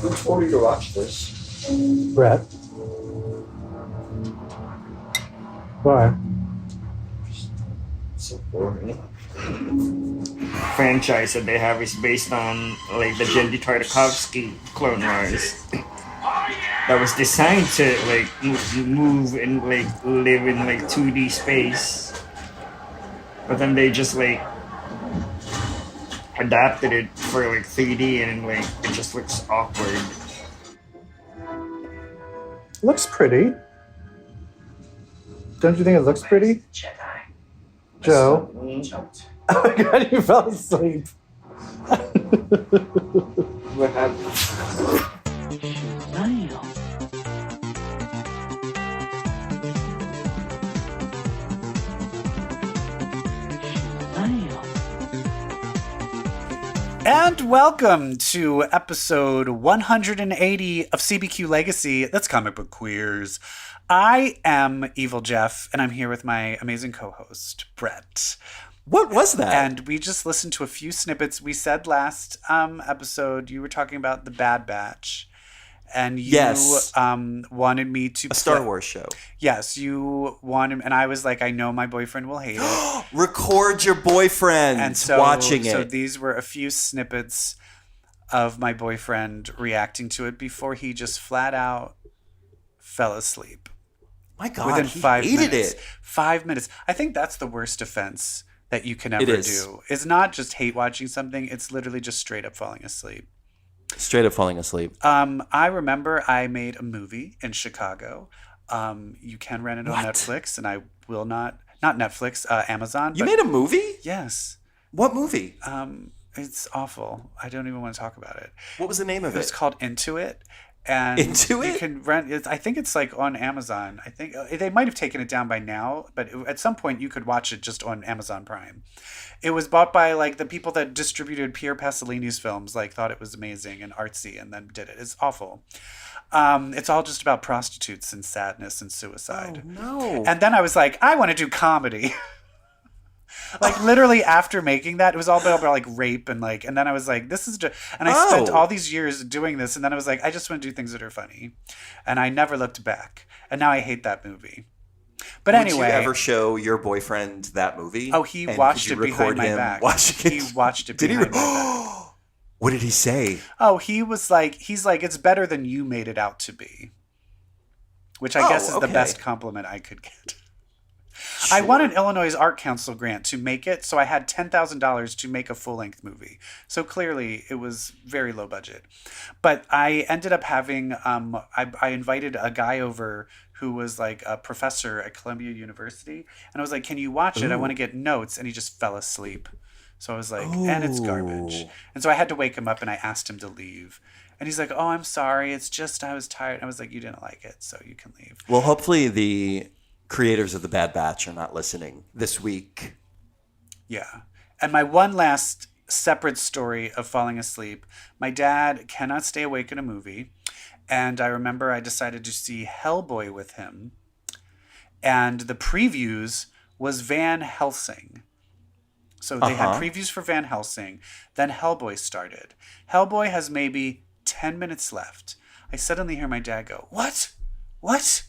Who told you to watch this? Brett. Why? So boring. Franchise that they have is based on like the Jendy Tartakovsky Clone Wars. That was designed to like move and like live in like 2D space, but then they just like adapted it for like 3D and like it just looks awkward. Looks pretty. Don't you think it looks pretty? Joe. Oh my god, you fell asleep. What happened? And welcome to episode 180 of CBQ Legacy. That's Comic Book Queers. I am Evil Jeff, and I'm here with my amazing co-host, Brett. What was that? And we just listened to a few snippets. We said last episode you were talking about The Bad Batch. And you wanted me to a Star Wars show. Yes, you wanted, and I was like, I know my boyfriend will hate it. Record your boyfriend and so, watching it. So these were a few snippets of my boyfriend reacting to it before he just flat out fell asleep. My God, within he 5 hated minutes. it. 5 minutes. I think that's the worst offense that you can ever do. It's not just hate watching something. It's literally just straight up falling asleep. Straight up falling asleep. I remember I made a movie in Chicago. You can rent it on Netflix, and I will not Netflix, Amazon. You made a movie? Yes. What movie? It's awful. I don't even want to talk about it. What was the name of it? It's called Into It. And Into It? You can rent it. I think it's like on Amazon. I think they might have taken it down by now, but at some point you could watch it just on Amazon Prime. It was bought by like the people that distributed Pier Pasolini's films, like thought it was amazing and artsy and then did it. It's awful. It's all just about prostitutes and sadness and suicide. Oh, no. And then I was like, I want to do comedy. Like literally after making that, it was all about like rape and like, and then I was like, this is just, and I spent all these years doing this. And then I was like, I just want to do things that are funny. And I never looked back. And now I hate that movie. But anyway. Did you ever show your boyfriend that movie? Oh, he watched it behind my back. He watched it behind my back. What did he say? Oh, he's like, it's better than you made it out to be. Which I guess is the best compliment I could get. Sure. I won an Illinois Art Council grant to make it, so I had $10,000 to make a full-length movie. So clearly, it was very low budget. But I ended up having, I invited a guy over who was like a professor at Columbia University. And I was like, can you watch it? I want to get notes. And he just fell asleep. So I was like, and it's garbage. And so I had to wake him up and I asked him to leave. And he's like, oh, I'm sorry. It's just I was tired. And I was like, you didn't like it, so you can leave. Well, hopefully the creators of The Bad Batch are not listening this week. Yeah. And my one last separate story of falling asleep. My dad cannot stay awake in a movie. And I remember I decided to see Hellboy with him. And the previews was Van Helsing. So they had previews for Van Helsing. Then Hellboy started. Hellboy has maybe 10 minutes left. I suddenly hear my dad go, "What? What?"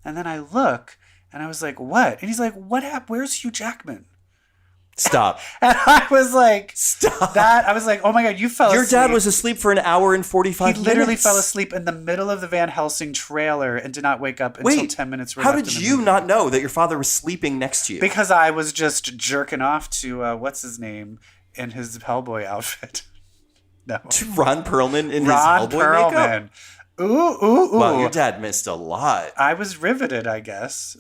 And then I look, and I was like, "What?" And he's like, "What happened? Where's Hugh Jackman?" Stop. And I was like, "Stop." I was like, "Oh my God, you fell asleep." Your dad was asleep for an hour and 45 minutes. He literally fell asleep in the middle of the Van Helsing trailer and did not wake up until 10 minutes were left. How did you not know that your father was sleeping next to you? Because I was just jerking off to, what's his name, in his Hellboy outfit. No. To Ron Perlman in his Hellboy makeup? Ooh. Well, your dad missed a lot. I was riveted, I guess.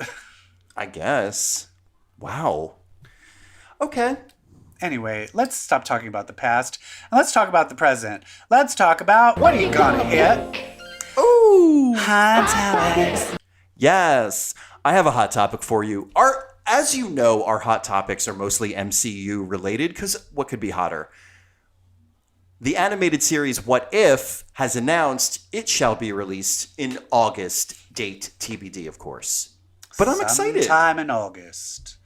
I guess. Wow. Okay. Anyway, let's stop talking about the past and let's talk about the present. Let's talk about what are you gonna hit? Ooh. Hot topics. Yes. I have a hot topic for you. As you know, our hot topics are mostly MCU related because what could be hotter? The animated series What If has announced it shall be released in August. Date TBD, of course. But I'm excited. Sometime in August.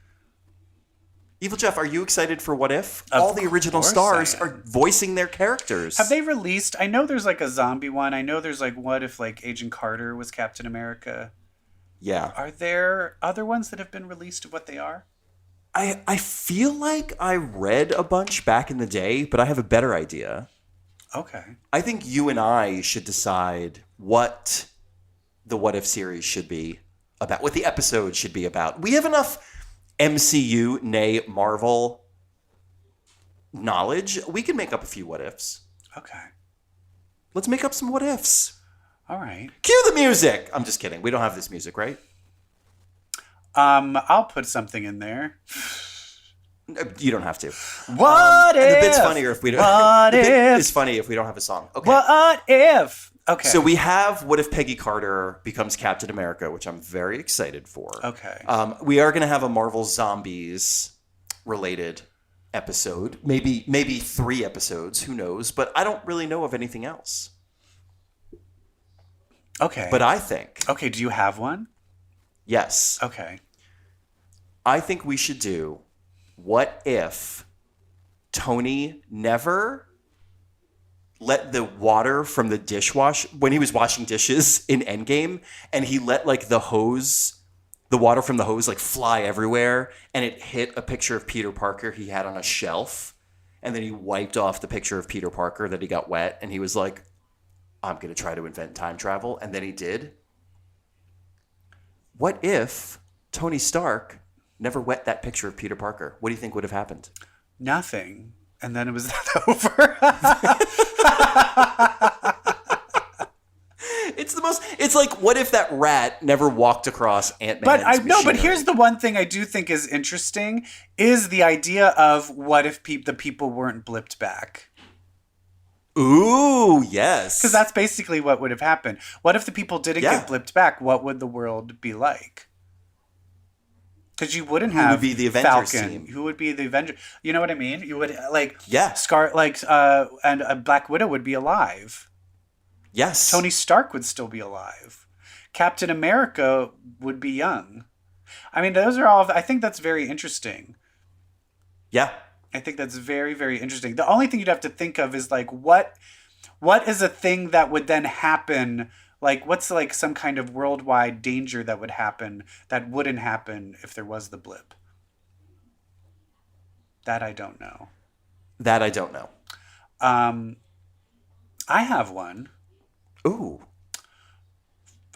Evil Jeff, are you excited for What If? Of All the original course stars I are voicing their characters. Have they released? I know there's like a zombie one. I know there's like what if like Agent Carter was Captain America. Yeah. Are there other ones that have been released of what they are? I feel like I read a bunch back in the day, but I have a better idea. Okay. I think you and I should decide what the What If series should be about, what the episode should be about. We have enough MCU, nay Marvel knowledge. We can make up a few What Ifs. Okay. Let's make up some What Ifs. All right. Cue the music. I'm just kidding. We don't have this music, right? I'll put something in there. You don't have to. What if? The bit's funnier if we don't. What the bit if? is funny if we don't have a song. Okay. What if? Okay. So we have What If Peggy Carter becomes Captain America, which I'm very excited for. Okay. We are going to have a Marvel Zombies related episode, maybe 3 episodes. Who knows? But I don't really know of anything else. Okay. But I think Okay. Do you have one? yes. Okay. I think we should do What If Tony never let the water from the dishwash when he was washing dishes in Endgame, and he let like the water from the hose like fly everywhere, and it hit a picture of Peter Parker he had on a shelf, and then he wiped off the picture of Peter Parker that he got wet, and he was like, I'm going to try to invent time travel, and then he did. What if Tony Stark never wet that picture of Peter Parker? What do you think would have happened? Nothing. And then it was over. It's like, what if that rat never walked across Ant-Man's But here's the one thing I do think is interesting is the idea of what if the people weren't blipped back. Ooh, yes. Because that's basically what would have happened. What if the people didn't get blipped back? What would the world be like? Because you wouldn't have Who would be the Avengers Falcon. team? Who would be the Avenger? You know what I mean? You would like Yeah. and a Black Widow would be alive. Yes. Tony Stark would still be alive. Captain America would be young. I mean, those are all. I think that's very interesting. Yeah. I think that's very, very interesting. The only thing you'd have to think of is like what is a thing that would then happen? Like what's like some kind of worldwide danger that would happen that wouldn't happen if there was the blip? That I don't know. I have one. Ooh.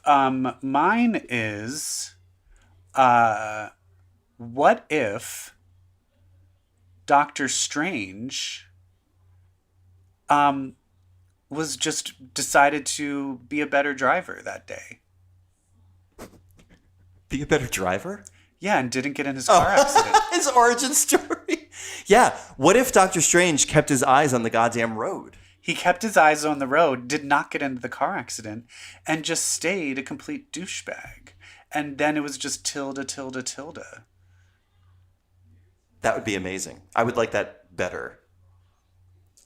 Mine is what if Doctor Strange was just decided to be a better driver that day. Be a better driver? Yeah, and didn't get in his car accident. His origin story. Yeah. What if Doctor Strange kept his eyes on the goddamn road? He kept his eyes on the road, did not get into the car accident, and just stayed a complete douchebag. And then it was just tilde. That would be amazing. I would like that better.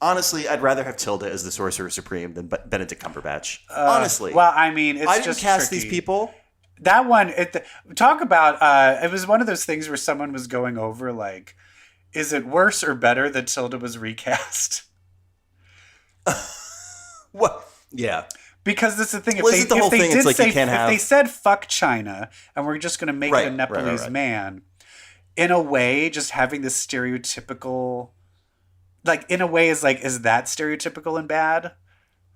Honestly, I'd rather have Tilda as the Sorcerer Supreme than Benedict Cumberbatch. Honestly. Well, I mean, it's I didn't just cast tricky. these people. That one, talk about, it was one of those things where someone was going over, like, is it worse or better that Tilda was recast? What? Yeah. Because that's the thing. Well, isn't the whole thing, it's like you can't have... If they said fuck China and we're just going to make it a Nepalese man, in a way, just having this stereotypical, like, in a way is like, is that stereotypical and bad?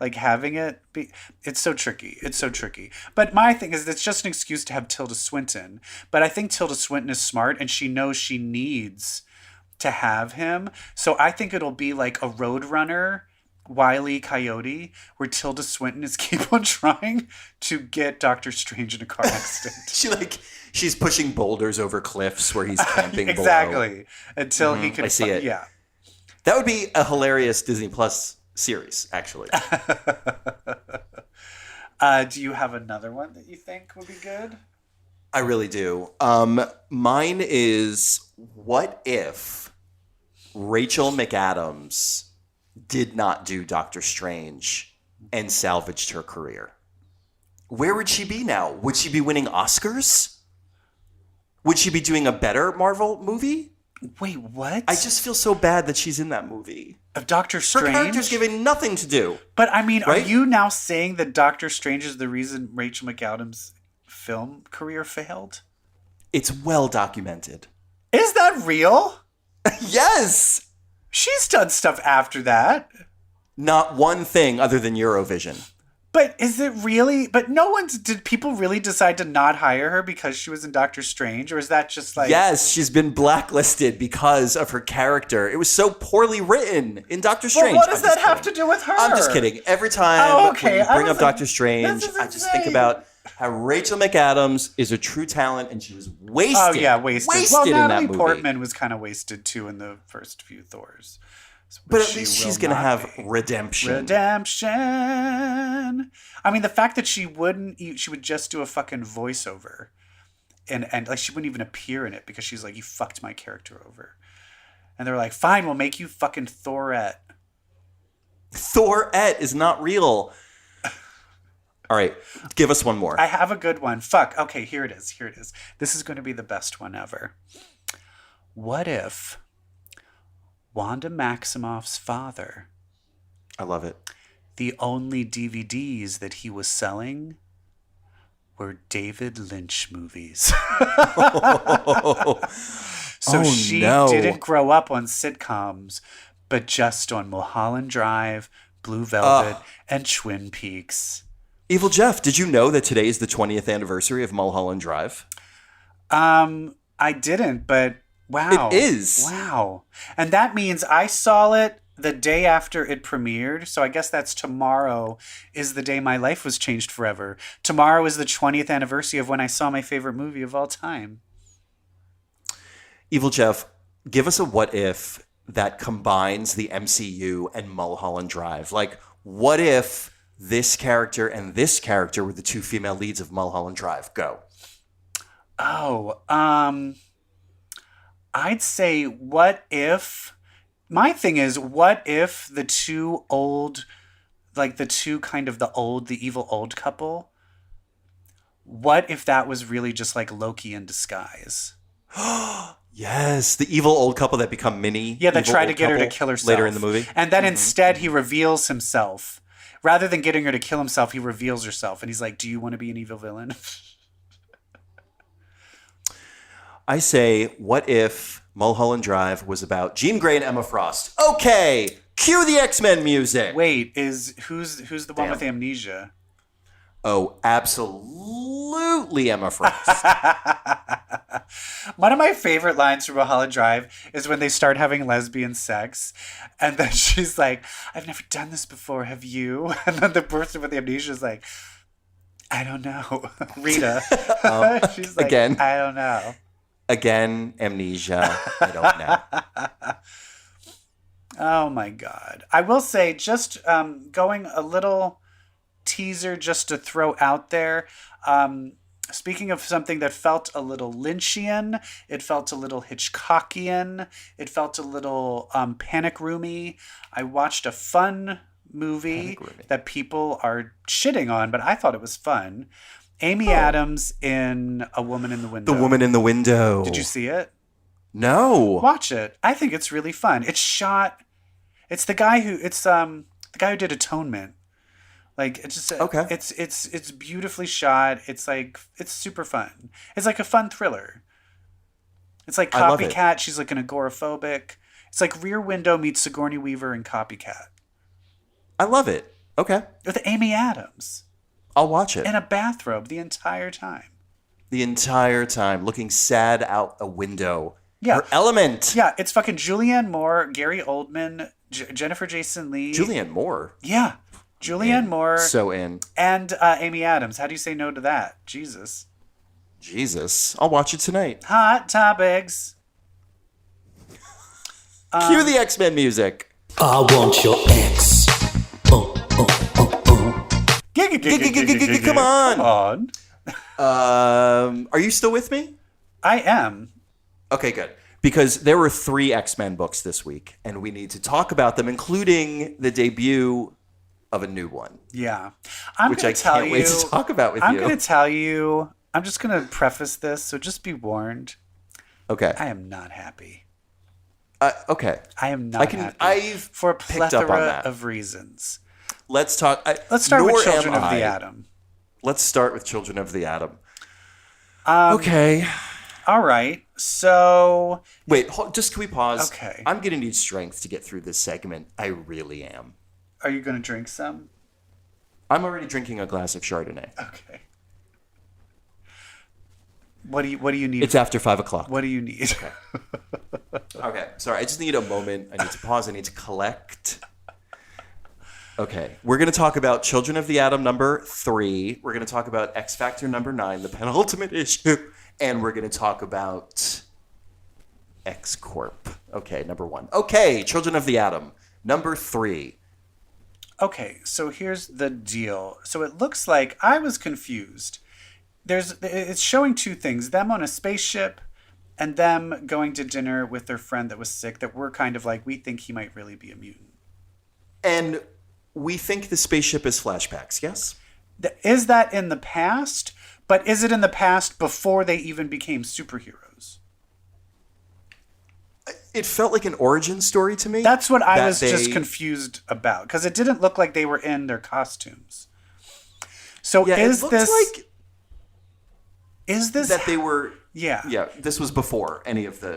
Like having it be, it's so tricky. It's so tricky. But my thing is, it's just an excuse to have Tilda Swinton. But I think Tilda Swinton is smart and she knows she needs to have him. So I think it'll be like a Roadrunner, Wile E. Coyote, where Tilda Swinton is keep on trying to get Doctor Strange in a car accident. She's pushing boulders over cliffs where he's camping exactly. below. Until he can. I see it. Yeah. That would be a hilarious Disney Plus series, actually. Do you have another one that you think would be good? I really do. Mine is, what if Rachel McAdams did not do Doctor Strange and salvaged her career? Where would she be now? Would she be winning Oscars? Would she be doing a better Marvel movie? Wait, what? I just feel so bad that she's in that movie. Of Doctor Her Strange? character's given nothing to do. But I mean, right? Are you now saying that Doctor Strange is the reason Rachel McAdams' film career failed? It's well documented. Is that real? Yes! She's done stuff after that. Not one thing other than Eurovision. But is it really? But did people really decide to not hire her because she was in Doctor Strange? Or is that just like... Yes, she's been blacklisted because of her character. It was so poorly written in Doctor Strange. Well, what does that have to do with her? I'm just kidding. Every time when you bring up Doctor Strange, this is I just think insane. about how Rachel McAdams is a true talent and she was wasted. Oh, yeah, wasted. Well, in that Natalie movie. Portman was kind of wasted, too, in the first few Thors. But at least she's going to have redemption. Redemption. I mean, the fact that she would just do a fucking voiceover. And like, she wouldn't even appear in it because she's like, you fucked my character over. And they're like, fine, we'll make you fucking Thorette. Thorette is not real. All right, give us one more. I have a good one. Fuck. Okay, here it is. This is going to be the best one ever. What if Wanda Maximoff's father, I love it. the only DVDs that he was selling were David Lynch movies? So she didn't grow up on sitcoms, but just on Mulholland Drive, Blue Velvet, and Twin Peaks. Evil Jeff, did you know that today is the 20th anniversary of Mulholland Drive? I didn't, but wow. It is. Wow. And that means I saw it the day after it premiered. So I guess that's tomorrow is the day my life was changed forever. Tomorrow is the 20th anniversary of when I saw my favorite movie of all time. Evil Jeff, give us a what if that combines the MCU and Mulholland Drive. Like, what if this character and this character were the two female leads of Mulholland Drive? Go. Oh, I'd say what if... My thing is, what if the two old... Like, the two kind of the evil old couple... What if that was really just like Loki in disguise? Yes, the evil old couple that become mini. Yeah, that evil try to old get her to couple kill herself. later in the movie. And then instead he reveals himself. Rather than getting her to kill himself, he reveals herself. And he's like, do you want to be an evil villain? I say, what if Mulholland Drive was about Jean Grey and Emma Frost? Okay, cue the X-Men music. Wait, who's the one with amnesia? Oh, absolutely Emma Frost. One of my favorite lines from Mulholland Drive is when they start having lesbian sex. And then she's like, I've never done this before, have you? And then the person with the amnesia is like, I don't know. Rita. She's like, again. I don't know. Again, amnesia. I don't know. Oh my God. I will say, just going a little teaser just to throw out there. Speaking of something that felt a little Lynchian, it felt a little Hitchcockian, it felt a little panic roomy. I watched a fun movie that people are shitting on, but I thought it was fun. Amy Adams in A Woman in the Window. The Woman in the Window. Did you see it? No. Watch it. I think it's really fun. It's the guy who did Atonement. Like, it's just okay. It's beautifully shot. It's super fun. It's like a fun thriller. It's like Copycat. She's like an agoraphobic. It's like Rear Window meets Sigourney Weaver and Copycat. I love it. Okay. With Amy Adams. I'll watch it. In a bathrobe the entire time. The entire time, looking sad out a window. Yeah. Her element. Yeah, it's fucking Julianne Moore, Gary Oldman, Jennifer Jason Leigh. Julianne Moore. Yeah. Julianne Moore. So in. And Amy Adams. How do you say no to that? Jesus. I'll watch it tonight. Hot topics. Cue the X-Men music. I want your ex. Come on. Are you still with me? I am. Okay, good. Because there were 3 X-Men books this week, and we need to talk about them, including the debut of a new one. Yeah. Which I can't wait to talk about with you. I'm going to tell you, I'm just going to preface this, so just be warned. Okay. I am not happy. Okay. I am not happy. I've for a picked up on plethora that. of reasons. Let's talk. Let's start with nor Children am of the I. Atom. Let's start with Children of the Atom. Okay. All right. So Wait, just can we pause? Okay. I'm going to need strength to get through this segment. I really am. are you going to drink some? I'm already drinking a glass of Chardonnay. Okay. What do you need? It's after 5 o'clock. What do you need? Okay. Sorry, I just need a moment. I need to pause. I need to collect. Okay. We're going to talk about Children of the Atom number 3. We're going to talk about X Factor number 9, the penultimate issue. And we're going to talk about X-Corp. Okay, number 1. Okay, Children of the Atom number 3. Okay, so here's the deal. So it looks like I was confused. It's showing two things: them on a spaceship, and them going to dinner with their friend that was sick. That we're kind of like, we think he might really be a mutant. And we think the spaceship is flashbacks. Yes. Is that in the past? But is it in the past before they even became superheroes? It felt like an origin story to me. That's what I was just confused about, because it didn't look like they were in their costumes. So Yeah, is it looks this like is this that they were? Yeah. Yeah. This was before any of the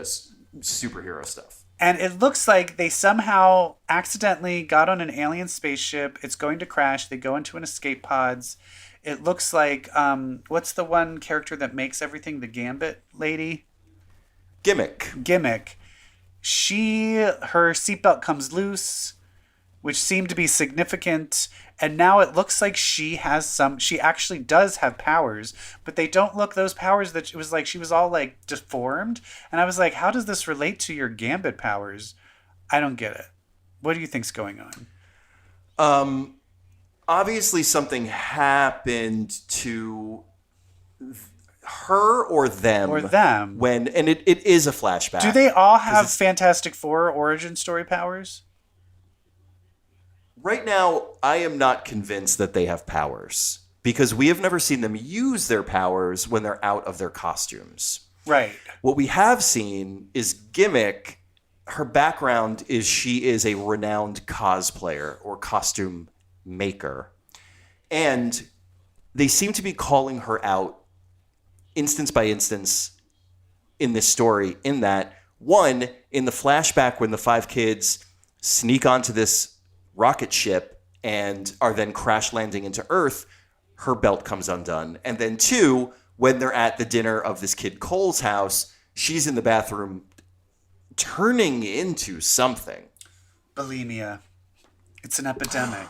superhero stuff. And it looks like they somehow accidentally got on an alien spaceship. It's going to crash. They go into an escape pods. It looks like what's the one character that makes everything? The Gambit lady? Gimmick. Her seatbelt comes loose, which seemed to be significant, and now it looks like she actually does have powers, but they don't look those powers that it was like she was all like deformed, and I was like, how does this relate to your Gambit powers? I don't get it. What do you think's going on? Obviously something happened to her or them. When it is a flashback. Do they all have Fantastic Four origin story powers? Right now, I am not convinced that they have powers, because we have never seen them use their powers when they're out of their costumes. Right. What we have seen is Gimmick. Her background is she is a renowned cosplayer or costume maker. And they seem to be calling her out instance by instance in this story, in that, one, in the flashback when the 5 kids sneak onto this rocket ship and are then crash landing into Earth, her belt comes undone. And then 2, when they're at the dinner of this kid Cole's house, she's in the bathroom turning into something. Bulimia. It's an epidemic.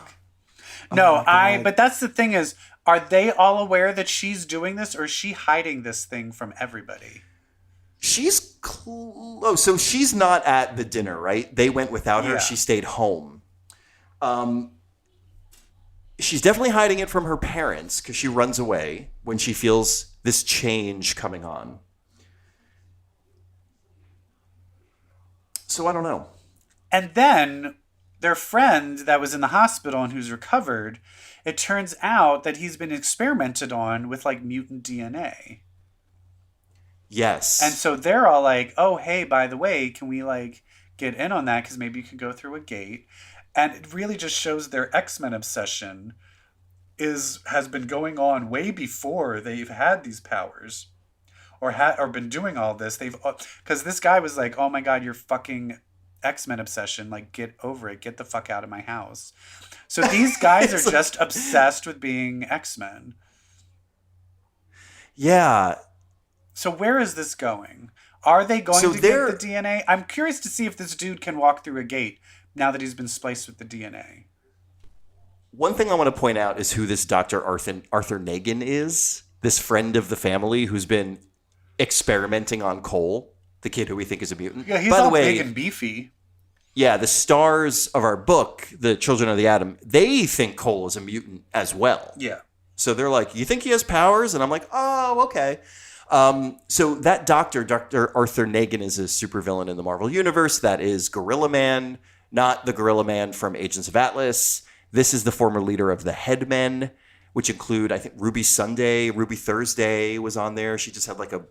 But that's the thing is, are they all aware that she's doing this, or is she hiding this thing from everybody? She's close. So she's not at the dinner, right? They went without her. Yeah. She stayed home. She's definitely hiding it from her parents because she runs away when she feels this change coming on. So I don't know. And then their friend that was in the hospital and who's recovered, it turns out that he's been experimented on with like mutant DNA. Yes. And so they're all like, oh, hey, by the way, can we like get in on that? Because maybe you can go through a gate. And it really just shows their X-Men obsession has been going on way before they've had these powers or been doing all this. Because this guy was like, oh my God, your fucking X-Men obsession. Like, get over it. Get the fuck out of my house. So these guys are just obsessed with being X-Men. Yeah. So where is this going? Are they going to get the DNA? I'm curious to see if this dude can walk through a gate now that he's been spliced with the DNA. One thing I want to point out is who this Dr. Arthur Nagin is. This friend of the family who's been experimenting on Cole, the kid who we think is a mutant. Yeah, he's By all the way, big and beefy. Yeah, the stars of our book, the Children of the Atom, they think Cole is a mutant as well. Yeah. So they're like, you think he has powers? And I'm like, oh, okay. So that Dr. Arthur Nagin is a supervillain in the Marvel Universe. That is Gorilla Man, not the Gorilla Man from Agents of Atlas. This is the former leader of the Headmen, which include, I think, Ruby Sunday. Ruby Thursday was on there. She just had like a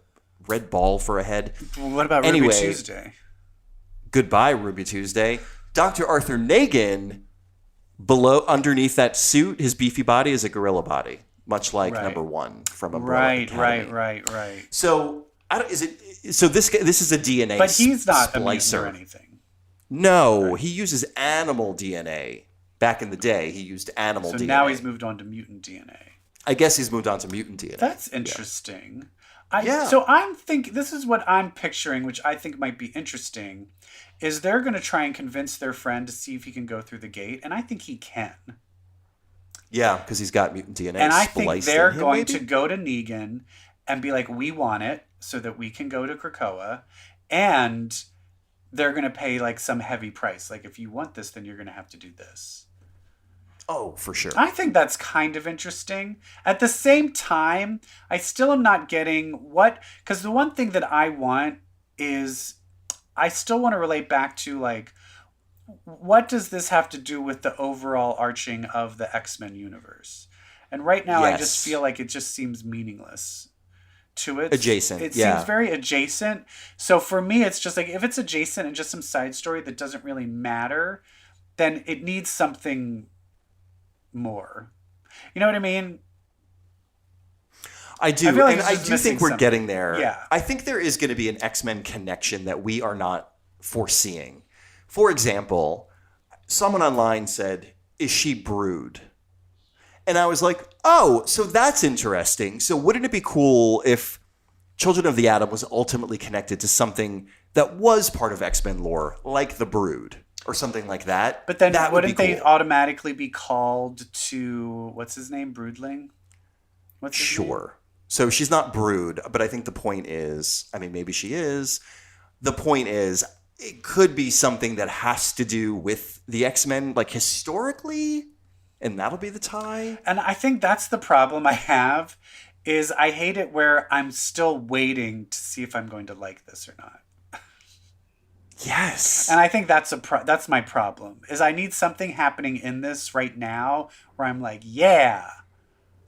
red ball for a head. What about Ruby Tuesday? Goodbye, Ruby Tuesday. Dr. Arthur Nagin, underneath that suit, his beefy body is a gorilla body, much like number 1 from Umbrella Academy. Right. So, this is a DNA but he's not splicer. a mutant or anything. No, he uses animal DNA. Back in the day, he used animal DNA. So now he's moved on to mutant DNA. I guess he's moved on to mutant DNA. That's interesting. Yeah. So I'm thinking, this is what I'm picturing, which I think might be interesting, is they're going to try and convince their friend to see if he can go through the gate, and I think he can. Yeah, because he's got mutant DNA. And I think they're going to go to Negan and be like, we want it so that we can go to Krakoa, and they're going to pay like some heavy price. Like, if you want this, then you're going to have to do this. Oh, for sure. I think that's kind of interesting. At the same time, I still am not getting because the one thing that I want is I still want to relate back to like, what does this have to do with the overall arching of the X-Men universe? And right now, I just feel like it just seems meaningless to it. Adjacent. It seems very adjacent. So for me, it's just like, if it's adjacent and just some side story that doesn't really matter, then it needs something more. You know what I mean? I do. I I do think we're getting there. Yeah. I think there is going to be an X-Men connection that we are not foreseeing. For example, someone online said, is she Brood? And I was like, oh, so that's interesting. So wouldn't it be cool if Children of the Atom was ultimately connected to something that was part of X-Men lore, like the Brood? Or something like that. But then that wouldn't would be they cool. automatically be called to, what's his name? Broodling? What's his name? Sure. So she's not Brood, but I think the point is, I mean, maybe she is. The point is, it could be something that has to do with the X-Men, like historically, and that'll be the tie. And I think that's the problem I have, is I hate it where I'm still waiting to see if I'm going to like this or not. Yes. And I think that's that's my problem, is I need something happening in this right now where I'm like, yeah,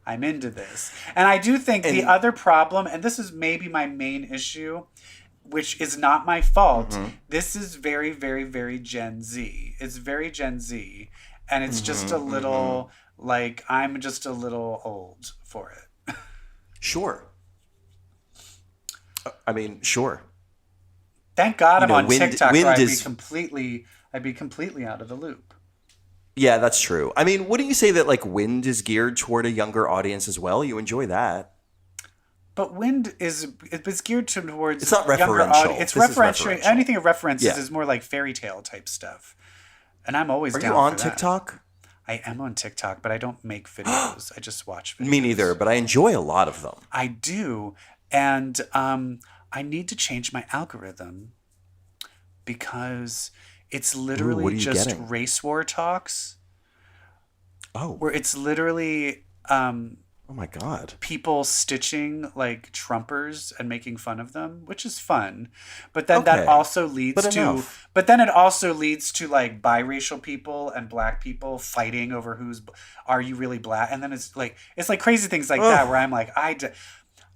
I'm into this. And I do think the other problem, and this is maybe my main issue, which is not my fault, this is very, very, very Gen Z. It's very Gen Z. And it's just a little, like, I'm just a little old for it. Sure. I mean, sure. Thank God I'm on Wind TikTok, or I'd is- be completely out of the loop. Yeah, that's true. I mean, wouldn't you say that like Wind is geared toward a younger audience as well? You enjoy that. But Wind it's geared towards It's not younger referential. It's This is referential. referential. Anything it references Yeah. is more like fairy tale type stuff. And I'm always Are down you on for that. TikTok? I am on TikTok, but I don't make videos. I just watch videos. Me neither, but I enjoy a lot of them. I do. And I need to change my algorithm because it's literally what are you just getting? race war talks. Oh. Where it's literally Oh my God. people stitching like Trumpers and making fun of them, which is fun. But then that also leads But to enough. but then it also leads to like biracial people and black people fighting over are you really black? And then it's like crazy things like that where I'm like,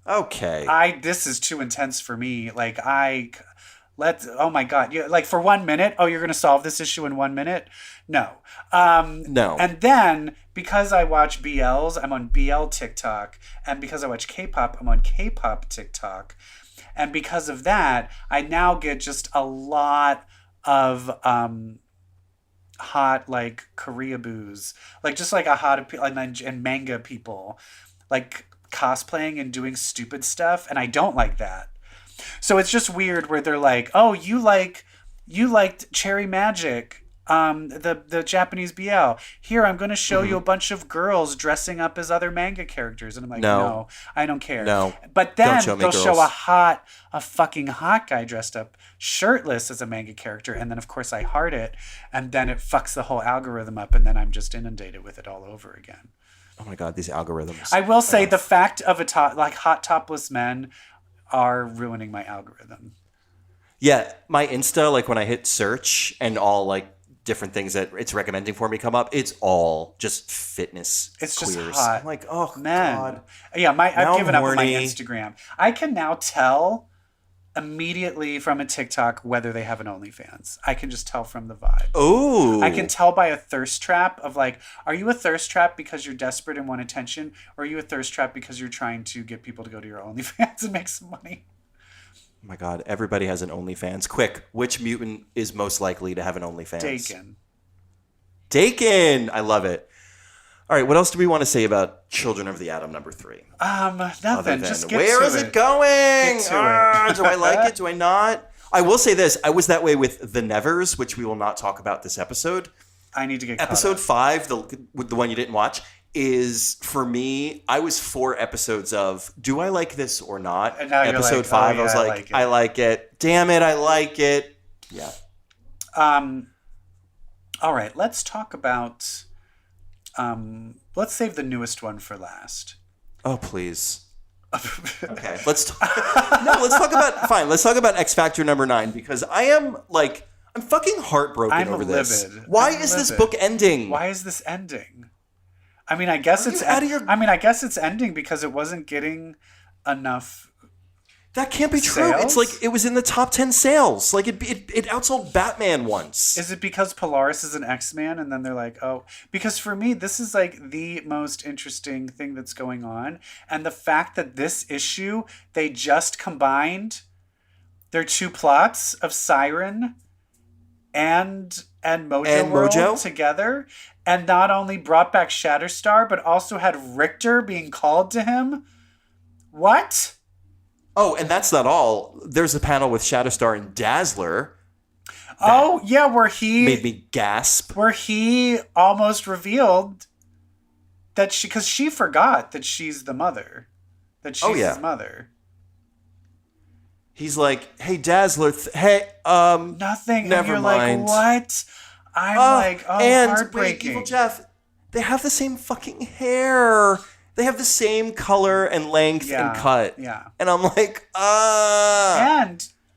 Okay. this is too intense for me. Like oh my God. Like for 1 minute, you're going to solve this issue in 1 minute? No. No. And then because I watch BLs, I'm on BL TikTok. And because I watch K-pop, I'm on K-pop TikTok. And because of that, I now get just a lot of hot like Korea boos. Like just like and manga people like cosplaying and doing stupid stuff. And I don't like that. So it's just weird where they're like, oh, you liked Cherry Magic, the Japanese BL. Here, I'm going to show you a bunch of girls dressing up as other manga characters. And I'm like, no I don't care. No. But then Don't show me they'll girls. show a fucking hot guy dressed up shirtless as a manga character. And then, of course, I heart it. And then it fucks the whole algorithm up. And then I'm just inundated with it all over again. Oh my God, these algorithms. I will say the fact of hot topless men are ruining my algorithm. Yeah, my Insta, like when I hit search and all like different things that it's recommending for me come up, it's all just fitness. It's queers. just hot. I'm like, oh Man. God. Yeah, Now I've given I'm up on my horny. Instagram. I can now tell immediately from a TikTok whether they have an OnlyFans. I can just tell from the vibe. Oh. I can tell by a thirst trap of like, are you a thirst trap because you're desperate and want attention? Or are you a thirst trap because you're trying to get people to go to your OnlyFans and make some money? Oh my God, everybody has an OnlyFans. Quick, which mutant is most likely to have an OnlyFans? Dakin! I love it. All right, what else do we want to say about Children of the Atom number 3? Nothing. Just get where to is it. it going? Get to it. Do I like it? Do I not? I will say this. I was that way with The Nevers, which we will not talk about this episode. I need to get Episode 5, the one you didn't watch, is, for me, I was 4 episodes of, do I like this or not? And now you're Episode like, 5, yeah, I was like, I like it. Damn it, I like it. Yeah. All right, let's talk about... let's save the newest one for last. Oh, please. Okay, let's talk about X Factor number 9, because I'm fucking heartbroken over this. Why is this book ending? Why is this ending? I mean, I guess it's ending because it wasn't getting enough. That can't be true. Sales? It's like it was in the top 10 sales. Like it outsold Batman once. Is it because Polaris is an X-Man and then they're like, oh, because for me, this is like the most interesting thing that's going on. And the fact that this issue, they just combined their 2 plots of Siren and Mojo together, and not only brought back Shatterstar, but also had Richter being called to him. What? Oh, and that's not all. There's a panel with Shatterstar and Dazzler. Oh, yeah, where he... made me gasp. Where he almost revealed that because she forgot that she's the mother. That she's his mother. He's like, hey, Dazzler, nothing. Never and you're mind. Like, what? I'm and heartbreaking. Wait, Evil Jeff, they have the same fucking hair. They have the same color and length and cut. Yeah. And I'm like,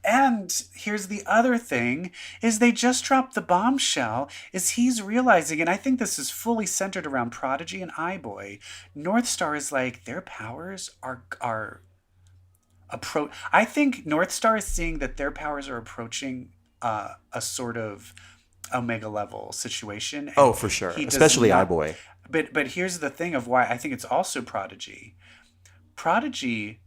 And here's the other thing, is they just dropped the bombshell, is he's realizing, and I think this is fully centered around Prodigy and iBoy, Northstar is like, their powers are I think Northstar is seeing that their powers are approaching a sort of Omega level situation. Oh, for sure. Especially iBoy. But here's the thing of why I think it's also Prodigy. Prodigy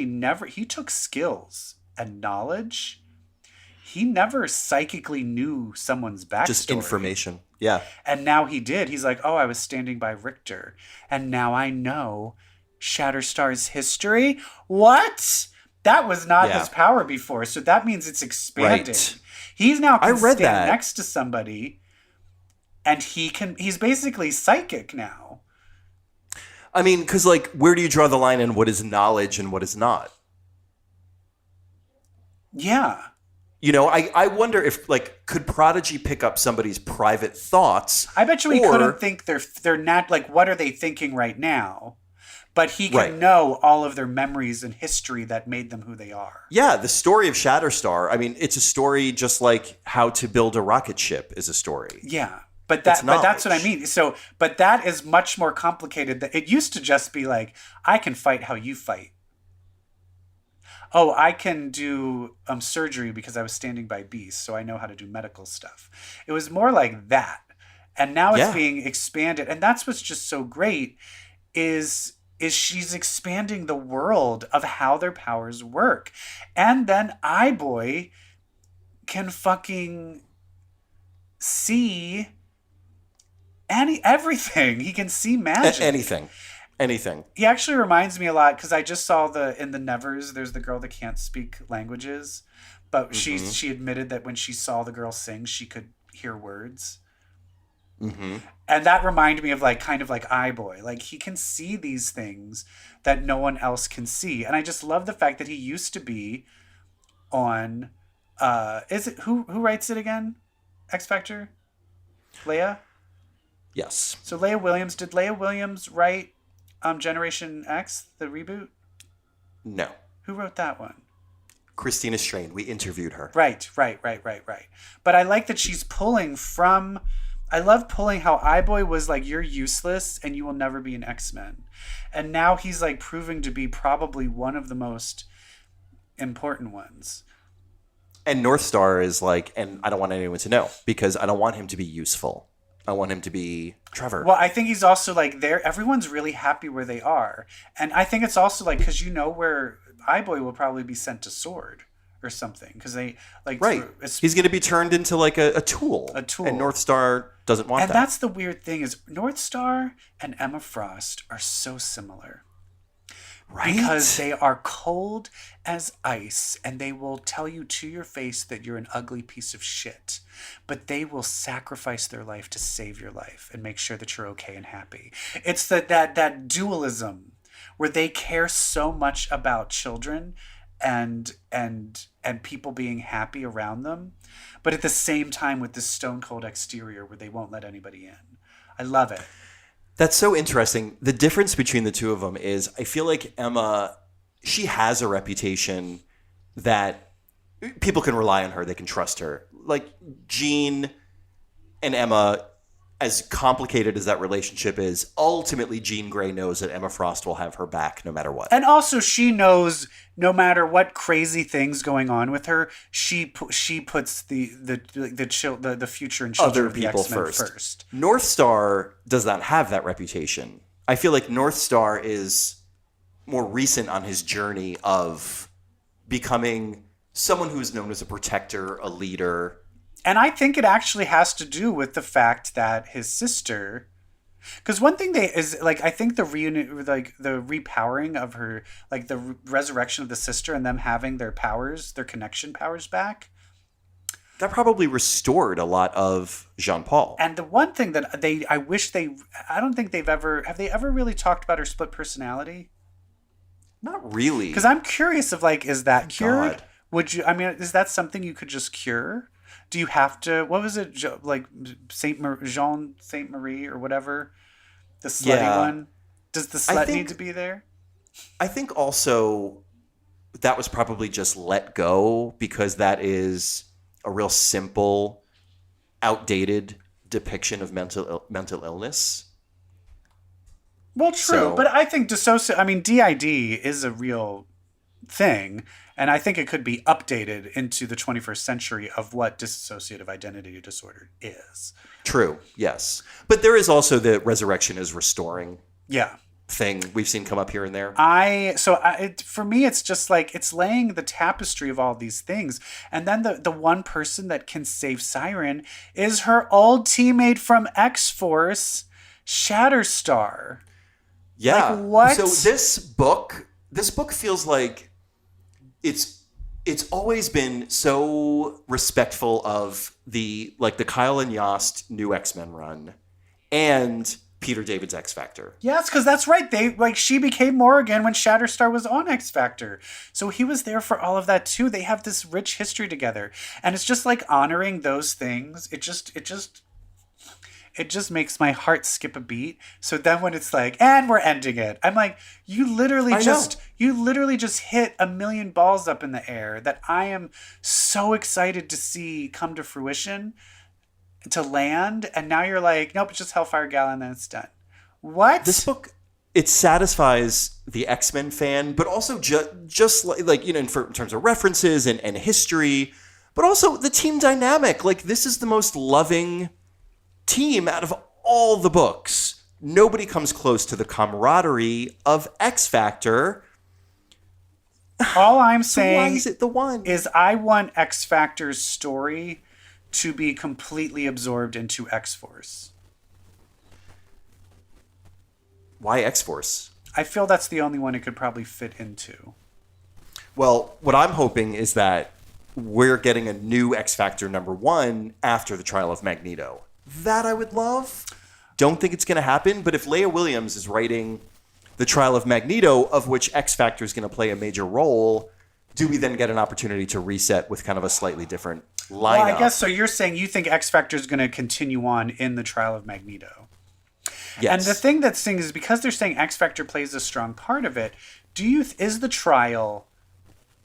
never... He took skills and knowledge. He never psychically knew someone's backstory. Just information. Yeah. And now he did. He's like, oh, I was standing by Richter. And now I know Shatterstar's history. What? That was not his power before. So that means it's expanding. Right. He's now can stand next to somebody... And he's basically psychic now. I mean, because, like, where do you draw the line in what is knowledge and what is not? Yeah. You know, I wonder if, like, could Prodigy pick up somebody's private thoughts? I bet you he couldn't think they're not, like, what are they thinking right now? But he can know all of their memories and history that made them who they are. Yeah, the story of Shatterstar, I mean, it's a story just like how to build a rocket ship is a story. Yeah. But that's what I mean. So, but that is much more complicated. It used to just be like, I can fight how you fight. Oh, I can do surgery because I was standing by Beast, so I know how to do medical stuff. It was more like that. And now it's being expanded. And that's what's just so great is she's expanding the world of how their powers work. And then iBoy can fucking see... everything. He can see magic. Anything. He actually reminds me a lot because I just saw in the Nevers, there's the girl that can't speak languages, but she admitted that when she saw the girl sing, she could hear words. Mm-hmm. And that reminded me of kind of like iBoy. Like he can see these things that no one else can see. And I just love the fact that he used to be on, is it, who writes it again? X Factor? Leia? Yes. So did Leia Williams write Generation X, the reboot? No. Who wrote that one? Christina Strain. We interviewed her. Right. But I like that she's pulling from... I love pulling how iBoy was like, you're useless and you will never be an X-Men. And now he's like proving to be probably one of the most important ones. And North Star is like, and I don't want anyone to know because I don't want him to be useful. I want him to be Trevor. Well, I think he's also like there. Everyone's really happy where they are, and I think it's also like because where iBoy will probably be sent to Sword or something because they like right. He's going to be turned into like a tool. A tool. And North Star doesn't want that. And that's the weird thing is North Star and Emma Frost are so similar. Right? Because they are cold as ice and they will tell you to your face that you're an ugly piece of shit. But they will sacrifice their life to save your life and make sure that you're okay and happy. It's that dualism where they care so much about children and people being happy around them, but at the same time with this stone cold exterior where they won't let anybody in. I love it. That's so interesting. The difference between the two of them is I feel like Emma, she has a reputation that people can rely on her. They can trust her. Like Jean and Emma, as complicated as that relationship is, ultimately Jean Grey knows that Emma Frost will have her back no matter what. And also she knows no matter what crazy things going on with her, she puts the future and children Other of the people X-Men first. North Star does not have that reputation. I feel like North Star is more recent on his journey of becoming someone who is known as a protector, a leader. And I think it actually has to do with the fact that his sister, because one thing is like I think the reunion, like the repowering of her, like the resurrection of the sister and them having their powers, their connection powers back. That probably restored a lot of Jean-Paul. And the one thing that I don't think have they ever really talked about her split personality? Not really. Because I'm curious of like, is that cured? God. Would you? I mean, is that something you could just cure? Do you have to? What was it? Like Jean Saint Marie or whatever, the slutty one. Does the slut need to be there? I think also that was probably just let go because that is a real simple, outdated depiction of mental illness. Well, true, but I think DID is a real thing. And I think it could be updated into the 21st century of what dissociative identity disorder is. True, yes. But there is also the resurrection is restoring thing we've seen come up here and there. For me, it's just like it's laying the tapestry of all these things. And then the one person that can save Siren is her old teammate from X-Force, Shatterstar. Yeah. Like, what? So this book feels like it's always been so respectful of the Kyle and Yost new X-Men run and Peter David's X Factor. Yes, because that's right. She became Morrigan when Shatterstar was on X Factor. So he was there for all of that too. They have this rich history together. And it's just like honoring those things. It just makes my heart skip a beat. So then when it's like, and we're ending it, I'm like, you literally just hit a million balls up in the air that I am so excited to see come to fruition, to land. And now you're like, nope, it's just Hellfire Gala and then it's done. What? This book, it satisfies the X-Men fan, but also just like in terms of references and history, but also the team dynamic. Like this is the most loving team out of all the books. Nobody comes close to the camaraderie of X Factor. All I'm saying why is it the one? Is I want X Factor's story to be completely absorbed into X-Force. Why X-Force? I feel that's the only one it could probably fit into. Well, what I'm hoping is that we're getting a new X Factor #1 after the trial of Magneto. That I would love. Don't think it's going to happen, but if Leah Williams is writing the trial of Magneto, of which X Factor is going to play a major role, do we then get an opportunity to reset with kind of a slightly different lineup? Well, I guess so. You're saying you think X Factor is going to continue on in the trial of Magneto. Yes. And the thing that's saying is because they're saying X Factor plays a strong part of it, is the trial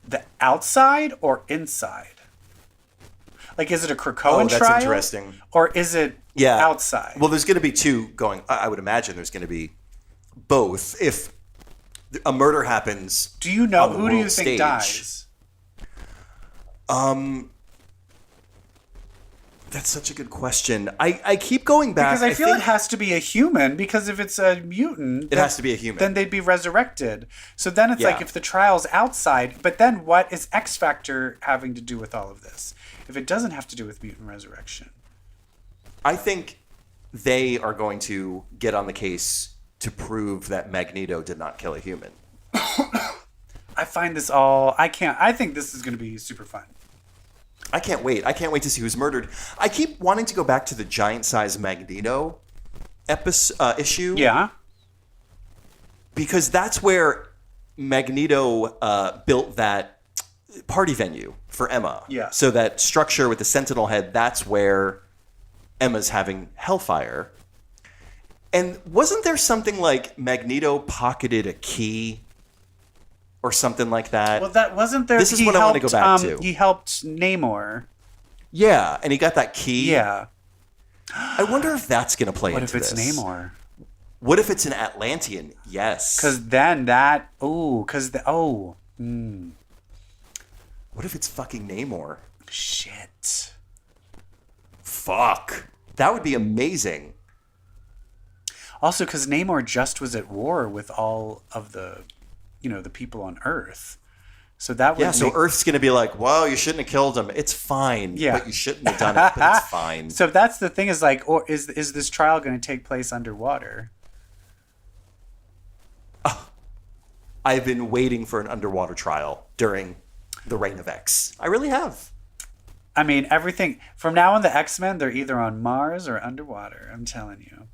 the outside or inside? Like, is it a Krakoan trial? That's interesting. Or is it outside? Well, there's going to be two going. I would imagine there's going to be both. If a murder happens, do you know on the who do you world think stage, dies? That's such a good question. I keep going back. Because I feel it has to be a human, because if it's a mutant... It has to be a human. Then they'd be resurrected. So then it's Yeah. like if the trial's outside, but then what is X Factor having to do with all of this? If it doesn't have to do with mutant resurrection. I think they are going to get on the case to prove that Magneto did not kill a human. I find this all... I think this is going to be super fun. I can't wait. I can't wait to see who's murdered. I keep wanting to go back to the giant-size Magneto issue. Yeah. Because that's where Magneto built that party venue for Emma. Yeah. So that structure with the Sentinel head, that's where Emma's having Hellfire. And wasn't there something like Magneto pocketed a key or something like that? Well, that wasn't there... This is what I want to go back to. He helped Namor. Yeah, and he got that key. Yeah. I wonder if that's going to play What into if it's this. Namor? What if it's an Atlantean? Yes. Because then that... What if it's fucking Namor? Shit. Fuck. That would be amazing. Also, because Namor just was at war with all of the, the people on Earth. So that would So Earth's going to be like, well, you shouldn't have killed him. It's fine. Yeah. But you shouldn't have done it, but it's fine. So that's the thing, is like, or is this trial going to take place underwater? I've been waiting for an underwater trial during the reign of X. I really have. I mean, everything from now on, the X-Men, they're either on Mars or underwater. I'm telling you.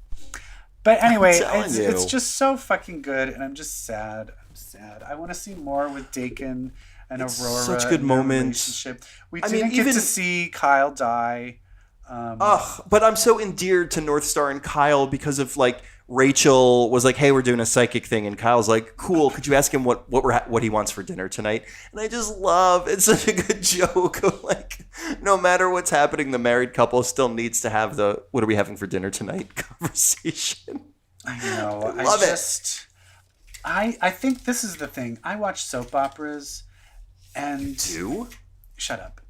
But anyway, it's just so fucking good, and I'm just sad. I'm sad. I want to see more with Dakin and Aurora. Such good and their moments. relationship. We didn't get to see Kyle die. But I'm so endeared to North Star and Kyle because of like Rachel was like, "Hey, we're doing a psychic thing," and Kyle's like, "Cool. Could you ask him what he wants for dinner tonight?" And I just love it's such a good joke of like, no matter what's happening, the married couple still needs to have the "What are we having for dinner tonight?" conversation. I know. I love it. I think this is the thing. I watch soap operas, and shut up.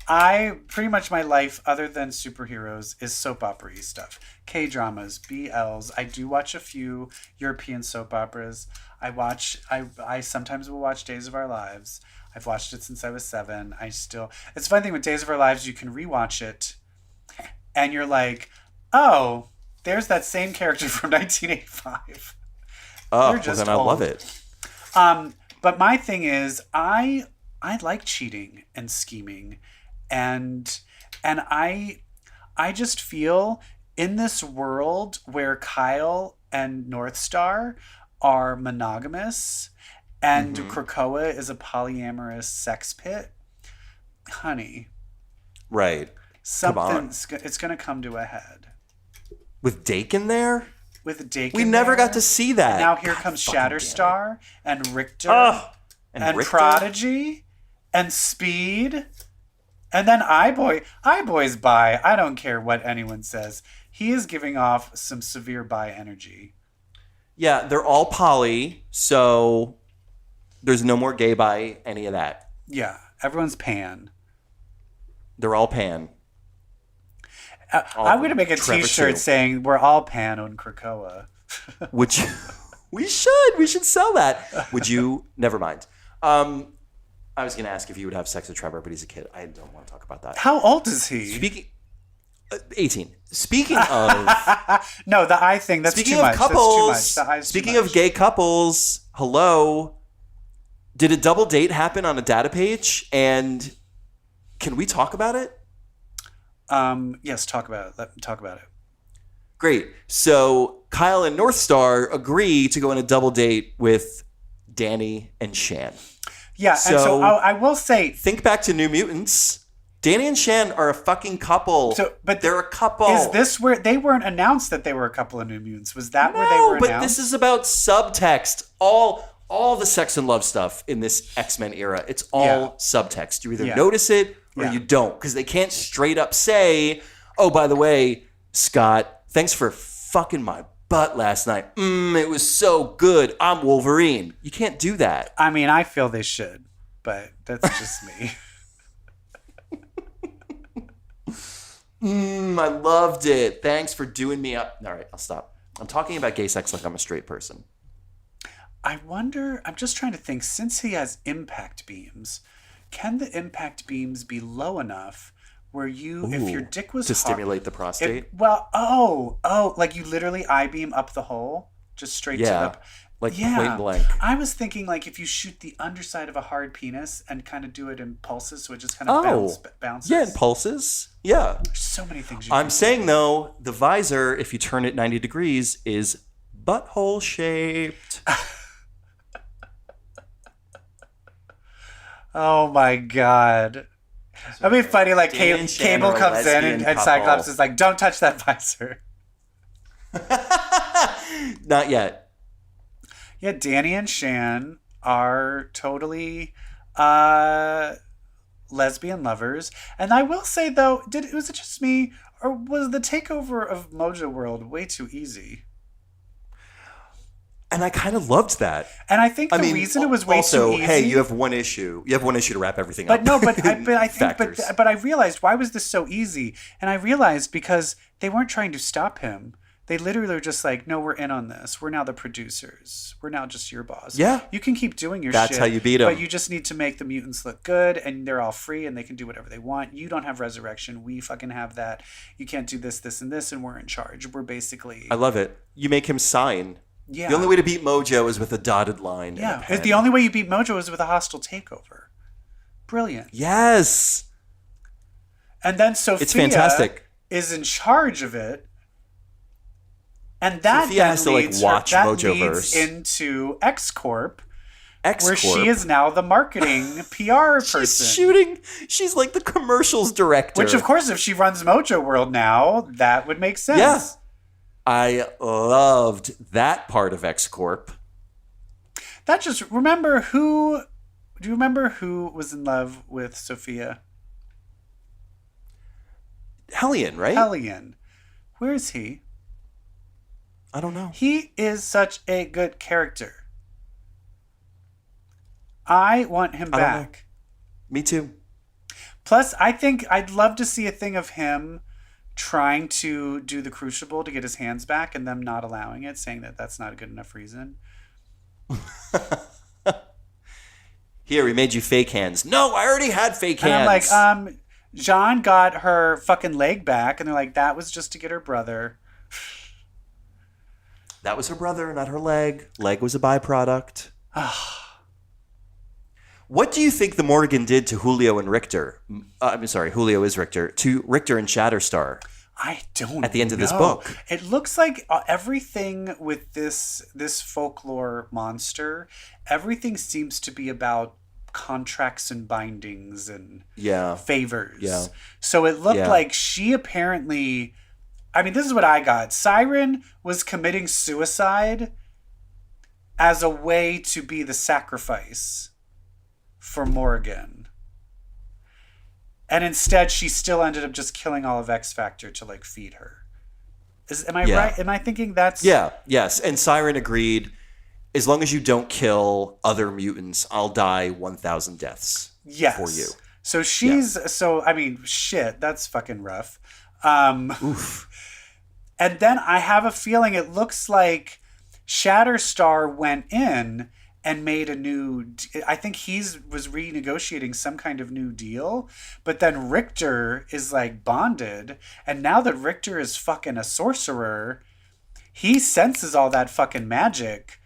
I pretty much my life, other than superheroes, is soap opera-y stuff. K-dramas, BLs. I do watch a few European soap operas. I sometimes will watch Days of Our Lives. I've watched it since I was 7. It's a fun thing with Days of Our Lives, you can rewatch it and you're like, oh, there's that same character from 1985. Oh, well, then I love it. But my thing is, I like cheating and scheming. And I just feel in this world where Kyle and North Star are monogamous and Krakoa is a polyamorous sex pit, honey. Right. It's going to come to a head. With Dakin there? With Dakin we never there, got to see that. And now here comes Shatterstar and Richter and Richter? Prodigy and Speed. And then Boy's bi. I don't care what anyone says. He is giving off some severe bi energy. Yeah, they're all poly, so there's no more gay bi, any of that. Yeah, everyone's pan. They're all pan. I'm going to make a t-shirt saying we're all pan on Krakoa. Which we should sell that. Would you? Never mind. I was going to ask if you would have sex with Trevor, but he's a kid. I don't want to talk about that. How old is he? Speaking 18. Speaking of no, the eye thing, that's speaking too of much. couples, That's too much. speaking of gay couples, hello. Did a double date happen on a data page? And can we talk about it? Yes, talk about it. Let me talk about it. Great. So Kyle and North Star agree to go on a double date with Danny and Shan. Yeah, and so I will say... Think back to New Mutants. Danny and Shan are a fucking couple. But they're a couple. Is this where... They weren't announced that they were a couple of New Mutants. Was that where they were announced? No, but this is about subtext. All the sex and love stuff in this X-Men era, it's all subtext. You either notice it or you don't. Because they can't straight up say, oh, by the way, Scott, thanks for fucking my butt last night. It was so good. I'm Wolverine. You can't do that. I mean, I feel they should. but that's just me. I loved it. Thanks for doing me up. All right, I'll stop. I'm talking about gay sex like I'm a straight person. I wonder, I'm just trying to think, since he has impact beams, can the impact beams be low enough where if your dick was to hard, stimulate the prostate? like you literally I-beam up the hole, just straight to the... Like point blank. I was thinking like if you shoot the underside of a hard penis and kind of do it in pulses, so it just kind of bounces. Yeah, in pulses. Yeah. There's so many things you I'm can saying, do. though, the visor, if you turn it 90 degrees, is butthole shaped. Oh my God. That'd be funny, like Cable comes in and Cyclops is like, don't touch that visor. Not yet. Yeah, Danny and Shan are totally lesbian lovers. And I will say, though, was it just me, or was the takeover of Mojo World way too easy? And I kind of loved that. And I think the reason it was way too easy... hey, you have one issue. You have one issue to wrap everything up. But I realized, why was this so easy? And I realized because they weren't trying to stop him. They literally were just like, no, we're in on this. We're now the producers. We're now just your boss. Yeah. You can keep doing your shit. That's how you beat them. But you just need to make the mutants look good, and they're all free, and they can do whatever they want. You don't have resurrection. We fucking have that. You can't do this, this, and this, and we're in charge. We're basically... I love it. You make him sign. Yeah. The only way to beat Mojo is with a dotted line. Yeah. The only way you beat Mojo is with a hostile takeover. Brilliant. Yes. And then Sophia it's fantastic. Is in charge of it. And that Sophia has to watch leads Mojoverse into X-Corp, X-Corp, where she is now the marketing PR person. She's like the commercials director. Which, of course, if she runs Mojo World now, that would make sense. Yeah. I loved that part of X-Corp. Do you remember who was in love with Sophia? Hellion, right? Hellion. Where is he? I don't know. He is such a good character. I want him back. Me too. Plus, I think I'd love to see a thing of him trying to do the Crucible to get his hands back and them not allowing it, saying that that's not a good enough reason. Here, we made you fake hands. No, I already had fake hands. And I'm like, Jean got her fucking leg back, and they're like, that was just to get her brother. That was her brother, not her leg. Leg was a byproduct. What do you think the Morgan did to Julio and Richter? I'm sorry, Julio is Richter. To Richter and Shatterstar. I don't know. At the end of this book. It looks like everything with this folklore monster, everything seems to be about contracts and bindings and favors. Yeah. So it looked like she apparently... I mean, this is what I got. Siren was committing suicide as a way to be the sacrifice for Morgan. And instead, she still ended up just killing all of X Factor to, feed her. Am I right? Am I thinking that's... Yeah, yes. And Siren agreed, as long as you don't kill other mutants, I'll die 1,000 deaths for you. So she's... Yeah. So, I mean, shit, that's fucking rough. Oof. And then I have a feeling it looks like Shatterstar went in and made a new... I think was renegotiating some kind of new deal. But then Richter is bonded. And now that Richter is fucking a sorcerer, he senses all that fucking magic.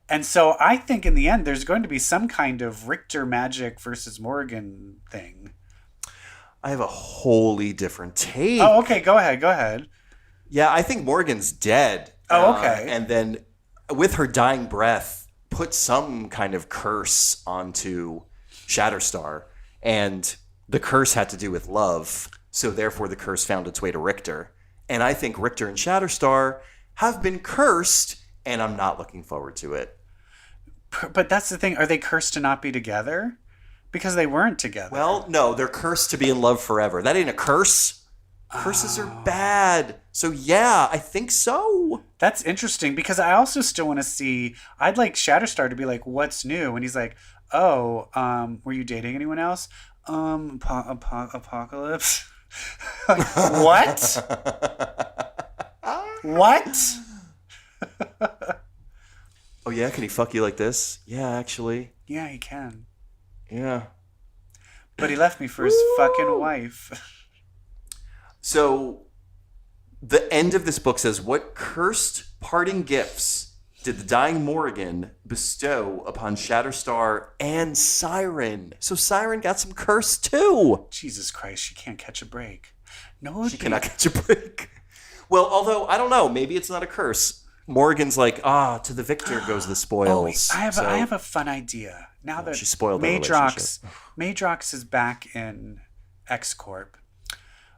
And so I think in the end there's going to be some kind of Richter magic versus Morgan thing. I have a wholly different take. Oh, okay. Go ahead. Yeah, I think Morgan's dead. Oh, okay. And then with her dying breath, put some kind of curse onto Shatterstar. And the curse had to do with love. So therefore the curse found its way to Richter. And I think Richter and Shatterstar have been cursed, and I'm not looking forward to it. But that's the thing. Are they cursed to not be together? Because they weren't together. Well, no, they're cursed to be in love forever. That ain't a curse. Curses are bad. So yeah, I think so. That's interesting because I also still want to see... I'd like Shatterstar to be like, what's new? And he's like, oh, were you dating anyone else? Apocalypse. What? What? Oh yeah, can he fuck you like this? Yeah, actually. Yeah, he can. Yeah. But he left me for his fucking wife. So the end of this book says, what cursed parting gifts did the dying Morrigan bestow upon Shatterstar and Siren? So Siren got some curse too. Jesus Christ, she can't catch a break. No, She cannot catch a break. Well, although, I don't know, maybe it's not a curse. Morrigan's like, to the victor goes the spoils. I have a fun idea. Now that she spoiled the Madrox is back in X-Corp.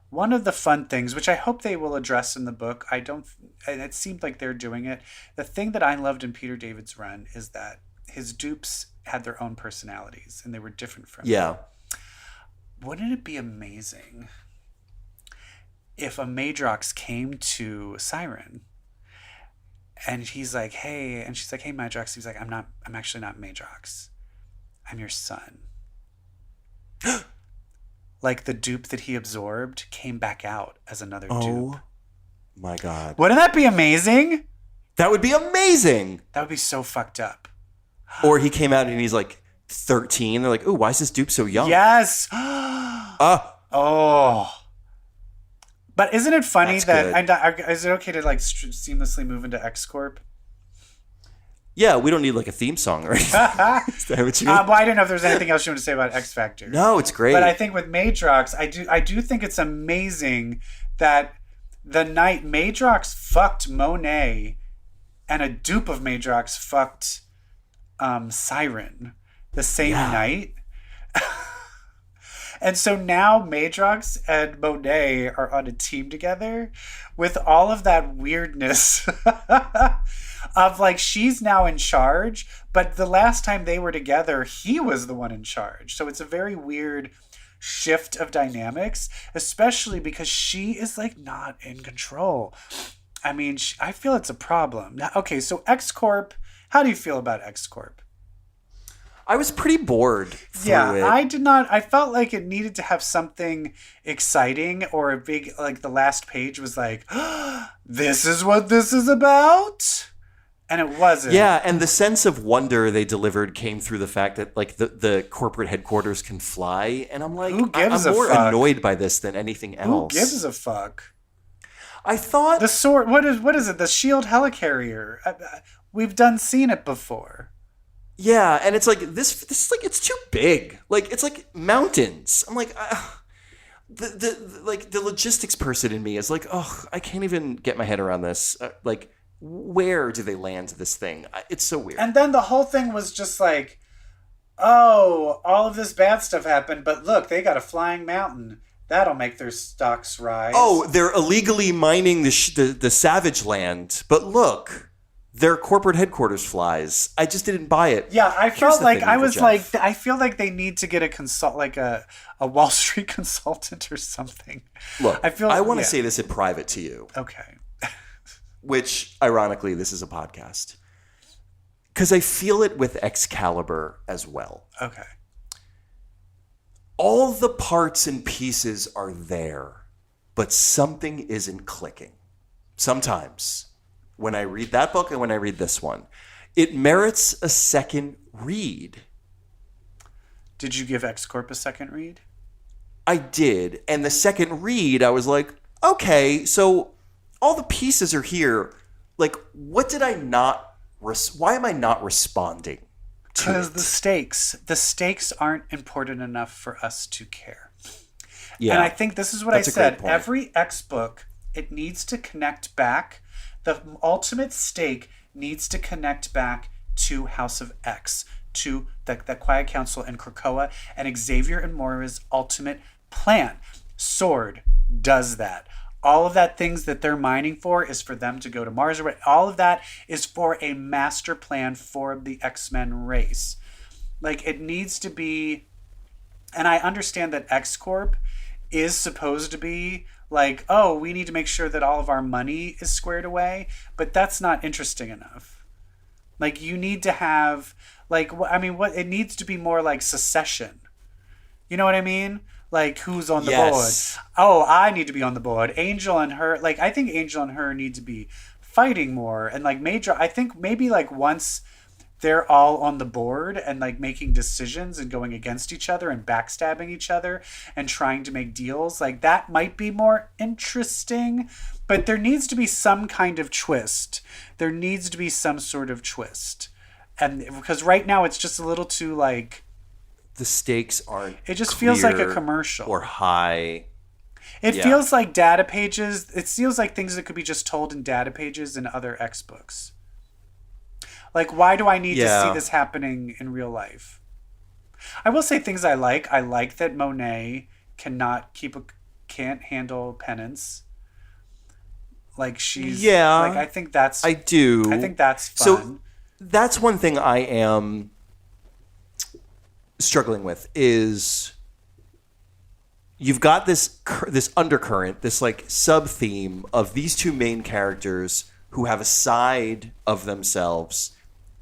One of the fun things, which I hope they will address in the book, and it seemed like they're doing it. The thing that I loved in Peter David's run is that his dupes had their own personalities and they were different from him. Wouldn't it be amazing if a Madrox came to Siren and he's like, hey, and she's like, hey, Madrox. He's like, I'm actually not Madrox. I'm your son. Like the dupe that he absorbed came back out as another dupe. Oh my God. Wouldn't that be amazing? That would be amazing. That would be so fucked up. Or he came out and he's like 13. They're like, ooh, why is this dupe so young? Yes. Oh. But isn't it funny is it okay to like seamlessly move into X-Corp? Yeah, we don't need like a theme song or anything. Is that what you mean? Well, I didn't know if there was anything else you want to say about X Factor. No, it's great. But I think with Madrox, I do think it's amazing that the night Madrox fucked Monet and a dupe of Madrox fucked Siren the same night. And so now Madrox and Monet are on a team together with all of that weirdness of like she's now in charge, but the last time they were together, he was the one in charge. So it's a very weird shift of dynamics, especially because she is like not in control. I mean, I feel it's a problem. Now, okay, so X-Corp, how do you feel about X-Corp? I was pretty bored through it. I did not. I felt like it needed to have something exciting or a big, like the last page was like, this is what this is about. And it wasn't. Yeah, and the sense of wonder they delivered came through the fact that like the corporate headquarters can fly. And I'm like, I'm more annoyed by this than anything else. Who gives a fuck? I thought the sword. What is it? The shield helicarrier. We've seen it before. Yeah, and it's like this is like it's too big. Like it's like mountains. I'm like the logistics person in me is like, oh, I can't even get my head around this. Like, where do they land this thing? It's so weird. And then the whole thing was just like, oh, all of this bad stuff happened, but look, they got a flying mountain. That'll make their stocks rise. Oh, they're illegally mining the savage land, but look. Their corporate headquarters flies. I just didn't buy it. Yeah, I felt like I feel like they need to get a Wall Street consultant or something. Look, I want to say this in private to you. Okay. Which, ironically, this is a podcast. Because I feel it with Excalibur as well. Okay. All the parts and pieces are there, but something isn't clicking. Sometimes. When I read that book and when I read this one. It merits a second read. Did you give X-Corp a second read? I did. And the second read, I was like, okay, so all the pieces are here. Like, what did I not... why am I not responding to it? Because the stakes aren't important enough for us to care. Yeah. And I think this is what I said. Every X book, it needs to connect back. The ultimate stake needs to connect back to House of X, to the Quiet Council and Krakoa, and Xavier and Moira's ultimate plan. Sword does that. All of that things that they're mining for is for them to go to Mars. All of that is for a master plan for the X-Men race. Like, it needs to be... And I understand that X-Corp is supposed to be... like, oh, we need to make sure that all of our money is squared away, but that's not interesting enough. Like, you need to have, Like, I mean, what it needs to be more like Secession. You know what I mean? Like, who's on the Yes. board? Oh, I need to be on the board. Angel and her, like, I think Angel and her need to be fighting more. And, like, I think maybe, like, once they're all on the board and, like, making decisions and going against each other and backstabbing each other and trying to make deals, like, that might be more interesting. But there needs to be some kind of twist. There needs to be some sort of twist. And because right now it's just a little too, like, The stakes aren't. it just feels like a clear commercial. or high. It Yeah. feels like data pages. It feels like things that could be just told in data pages in other X books. Like, why do I need to Yeah. see this happening in real life? I will say things I like. I like that Monet can't handle penance. Like, she's Yeah. Like, I think that's I do. I think that's fun. So that's one thing I am struggling with is you've got this undercurrent, this like sub theme of these two main characters who have a side of themselves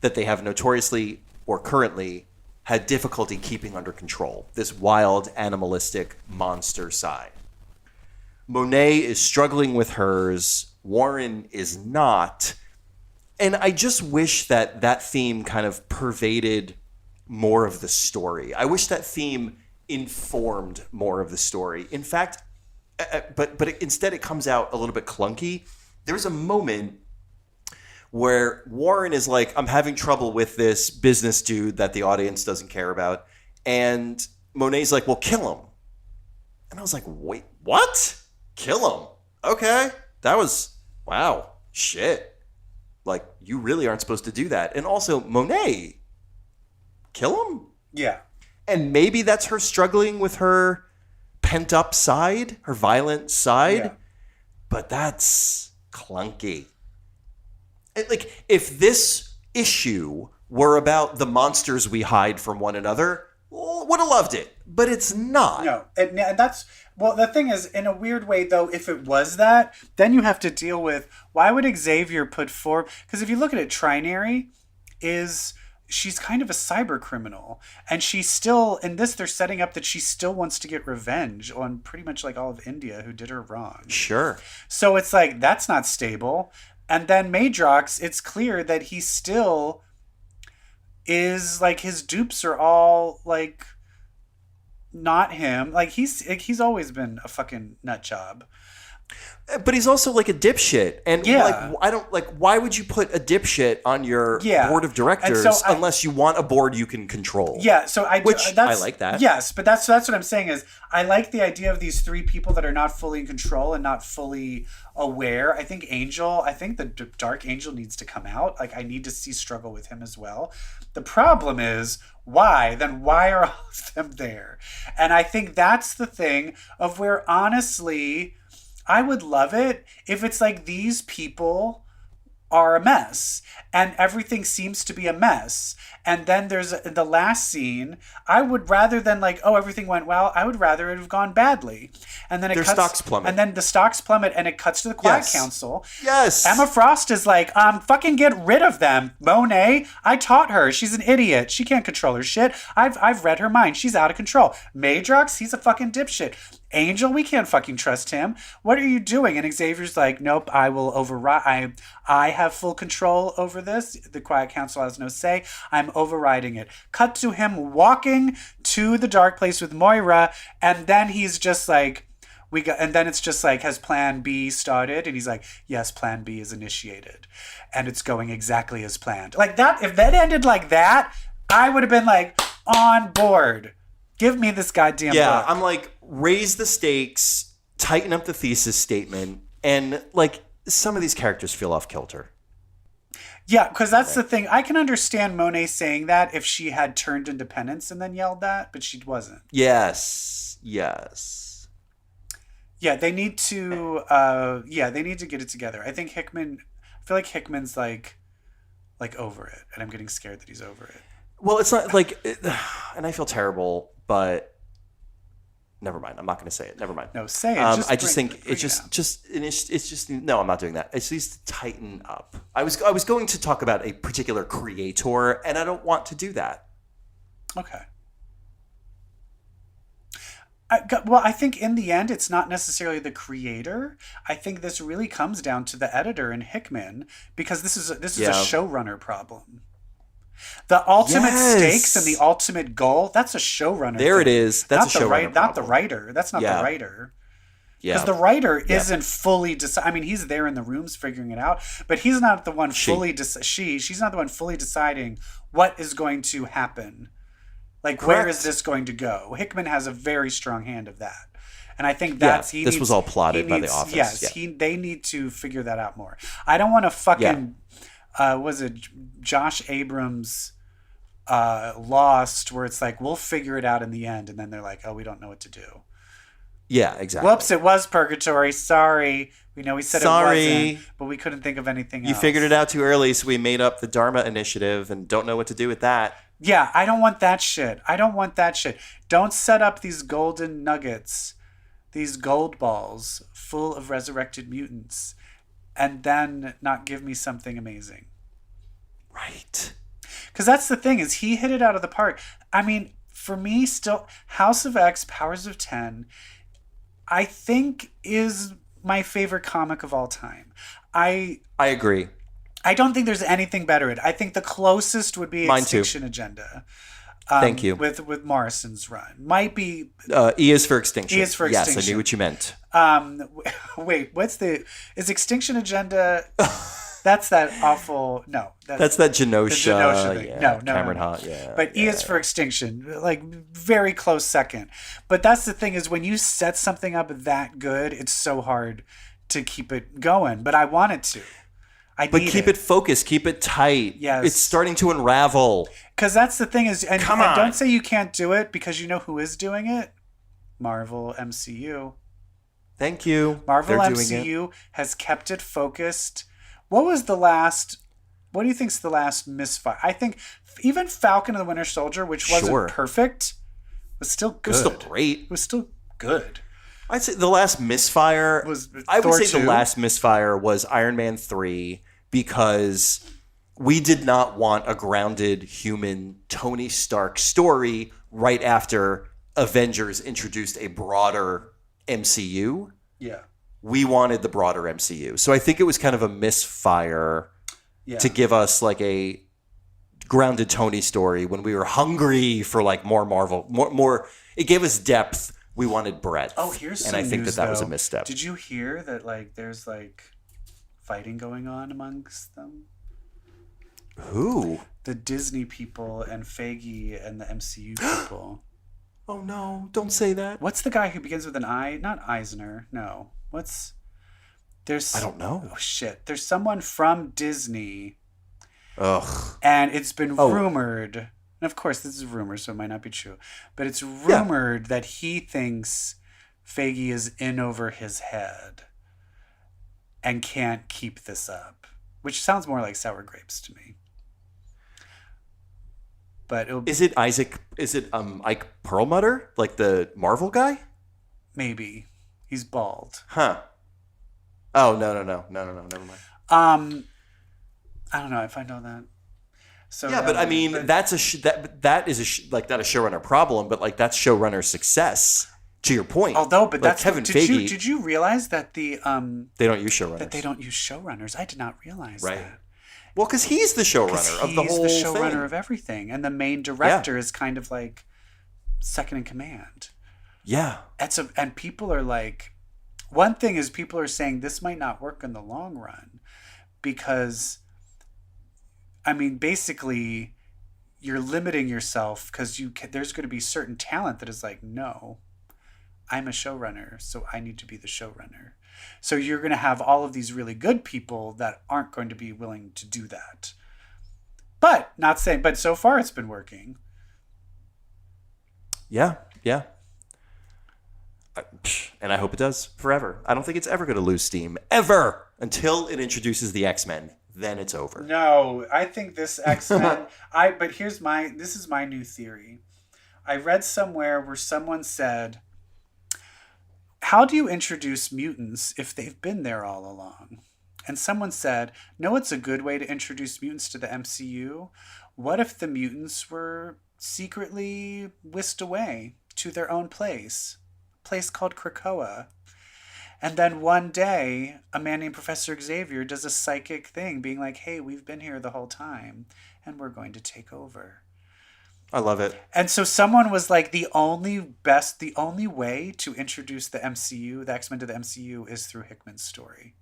that they have notoriously or currently had difficulty keeping under control. This wild, animalistic monster side. Monet is struggling with hers. Warren is not. And I just wish that that theme kind of pervaded more of the story. I wish that theme informed more of the story. In fact, but instead it comes out a little bit clunky. There's a moment where Warren is like, I'm having trouble with this business dude that the audience doesn't care about. And Monet's like, well, kill him. And I was like, wait, what? Kill him? Okay. That was, wow, shit. Like, you really aren't supposed to do that. And also, Monet, kill him? Yeah. And maybe that's her struggling with her pent-up side, her violent side. Yeah. But that's clunky. Like, if this issue were about the monsters we hide from one another, would have loved it. But it's not. No, and that's, well, the thing is, in a weird way, though, if it was that, then you have to deal with, why would Xavier put forward, because if you look at it, Trinary she's kind of a cyber criminal, and she's still, in this, they're setting up that she still wants to get revenge on pretty much like all of India who did her wrong. Sure. So it's like, that's not stable. And then Madrox, it's clear that he still is, like, his dupes are all, like, not him. Like, he's always been a fucking nut job. But he's also like a dipshit. And Yeah. why would you put a dipshit on your Yeah. board of directors And so unless you want a board you can control? Yeah, so I like that. Yes, but that's what I'm saying is I like the idea of these three people that are not fully in control and not fully aware. I think the Dark Angel needs to come out. Like, I need to see struggle with him as well. The problem is, why? Then why are all of them there? And I think that's the thing of where, honestly, I would love it if it's like these people are a mess and everything seems to be a mess. And then there's the last scene, I would rather than like, oh, everything went well, I would rather it have gone badly. And then stocks plummet. And then the stocks plummet and it cuts to the Quiet Yes. Council. Yes. Emma Frost is like, fucking get rid of them. Monet, I taught her. She's an idiot. She can't control her shit. I've read her mind. She's out of control. Madrox, he's a fucking dipshit. Angel, we can't fucking trust him. What are you doing? And Xavier's like, nope, I will override. I have full control over this. The Quiet Council has no say. I'm overriding it. Cut to him walking to the dark place with Moira, and then he's just like, and then it's just like, has Plan B started? And he's like, yes, Plan B is initiated, and it's going exactly as planned. Like that. If that ended like that, I would have been like on board. Give me this goddamn book. I'm like, raise the stakes, tighten up the thesis statement, and like some of these characters feel off kilter. Yeah, because that's the thing. I can understand Monet saying that if she had turned into penance and then yelled that, but she wasn't. Yes. Yeah, they need to. They need to get it together. I think Hickman. I feel like Hickman's like over it, and I'm getting scared that he's over it. Well, it's not like, and I feel terrible, but Never mind. I'm not going to say it. Never mind. No, say it. I just think it's just no. I'm not doing that. It's just to tighten up. I was going to talk about a particular creator, and I don't want to do that. Okay. I think in the end, it's not necessarily the creator. I think this really comes down to the editor and Hickman, because this is a showrunner problem. The ultimate stakes and the ultimate goal, that's a showrunner There thing. it is. That's a showrunner problem. Not the writer. That's not the writer. Yeah. Because the writer isn't fully I mean, he's there in the rooms figuring it out, but he's not the one fully she's not the one fully deciding what is going to happen. Like, Correct. Where is this going to go? Hickman has a very strong hand of that. And I think that's... this was all plotted by The Office. Yes, they need to figure that out more. I don't want to fucking... was it Josh Abrams Lost, where it's like, we'll figure it out in the end, and then they're like, oh, we don't know what to do. Yeah, exactly. Whoops, it was purgatory. Sorry. We know we said it wasn't, but we couldn't think of anything else. You figured it out too early, so we made up the Dharma Initiative and don't know what to do with that. Yeah, I don't want that shit. Don't set up these golden nuggets, these gold balls full of resurrected mutants, and then not give me something amazing. Right. Because that's the thing, is he hit it out of the park. I mean, for me, still, House of X, Powers of 10, I think is my favorite comic of all time. I agree. I don't think there's anything better. I think the closest would be Extinction Agenda. Thank you. With Morrison's run. Might be... E is for Extinction. E is for Extinction. Yes, I knew what you meant. Wait, is Extinction Agenda... That's that awful... No. That's that Genosha thing. Yeah, No. Cameron Hart, yeah. But E is for Extinction. Like, very close second. But that's the thing, is when you set something up that good, it's so hard to keep it going. But I want it to. But keep it focused. Keep it tight. Yes. It's starting to unravel. Because that's the thing is... And Come on. Don't say you can't do it, because you know who is doing it? Marvel MCU. Thank you. Marvel They're doing MCU has kept it focused. What do you think's the last misfire? I think even Falcon and the Winter Soldier, which wasn't perfect, was still good. It was still great. It was still good. I'd say the last misfire Was I would Thor say 2? the last misfire was Iron Man 3, because we did not want a grounded human Tony Stark story right after Avengers introduced a broader MCU. Yeah. We wanted the broader MCU. So I think it was kind of a misfire to give us like a grounded Tony story when we were hungry for like more Marvel, more. It gave us depth. We wanted breadth. Oh, here's some and I think news, that was a though. misstep. Did you hear that like there's like fighting going on amongst them? Who? The Disney people and Feige and the MCU people. Oh no! Don't say that. What's the guy who begins with an I? Not Eisner. No. I don't know. Oh shit! There's someone from Disney. Ugh. And it's been rumored. And of course, this is rumor, so it might not be true. But it's rumored that he thinks Feige is in over his head and can't keep this up, which sounds more like sour grapes to me. But Is it Ike Perlmutter, like the Marvel guy? Maybe. He's bald. Huh. Oh, no, never mind. I don't know if I know that. So yeah, but I mean, that is not a showrunner problem, but like that's showrunner success. To your point. Although, but like that's Kevin Feige. Did you realize that they don't use showrunners? That they don't use showrunners? I did not realize that. Well, because he's the showrunner of the whole thing. He's the showrunner of everything, and the main director is kind of like second in command. Yeah, and people are like, one thing is people are saying this might not work in the long run, because, I mean, basically, you're limiting yourself because there's going to be certain talent that is like, no, I'm a showrunner, so I need to be the showrunner. So you're going to have all of these really good people that aren't going to be willing to do that. But so far it's been working. Yeah. And I hope it does forever. I don't think it's ever going to lose steam. Ever. Until it introduces the X-Men. Then it's over. No, I think this X-Men... this is my new theory. I read somewhere where someone said how do you introduce mutants if they've been there all along? And someone said, no, it's a good way to introduce mutants to the MCU. What if the mutants were secretly whisked away to their own place? A place called Krakoa. And then one day, a man named Professor Xavier does a psychic thing, being like, hey, we've been here the whole time, and we're going to take over. I love it. And so someone was like, the only way to introduce the MCU, the X-Men to the MCU, is through Hickman's story.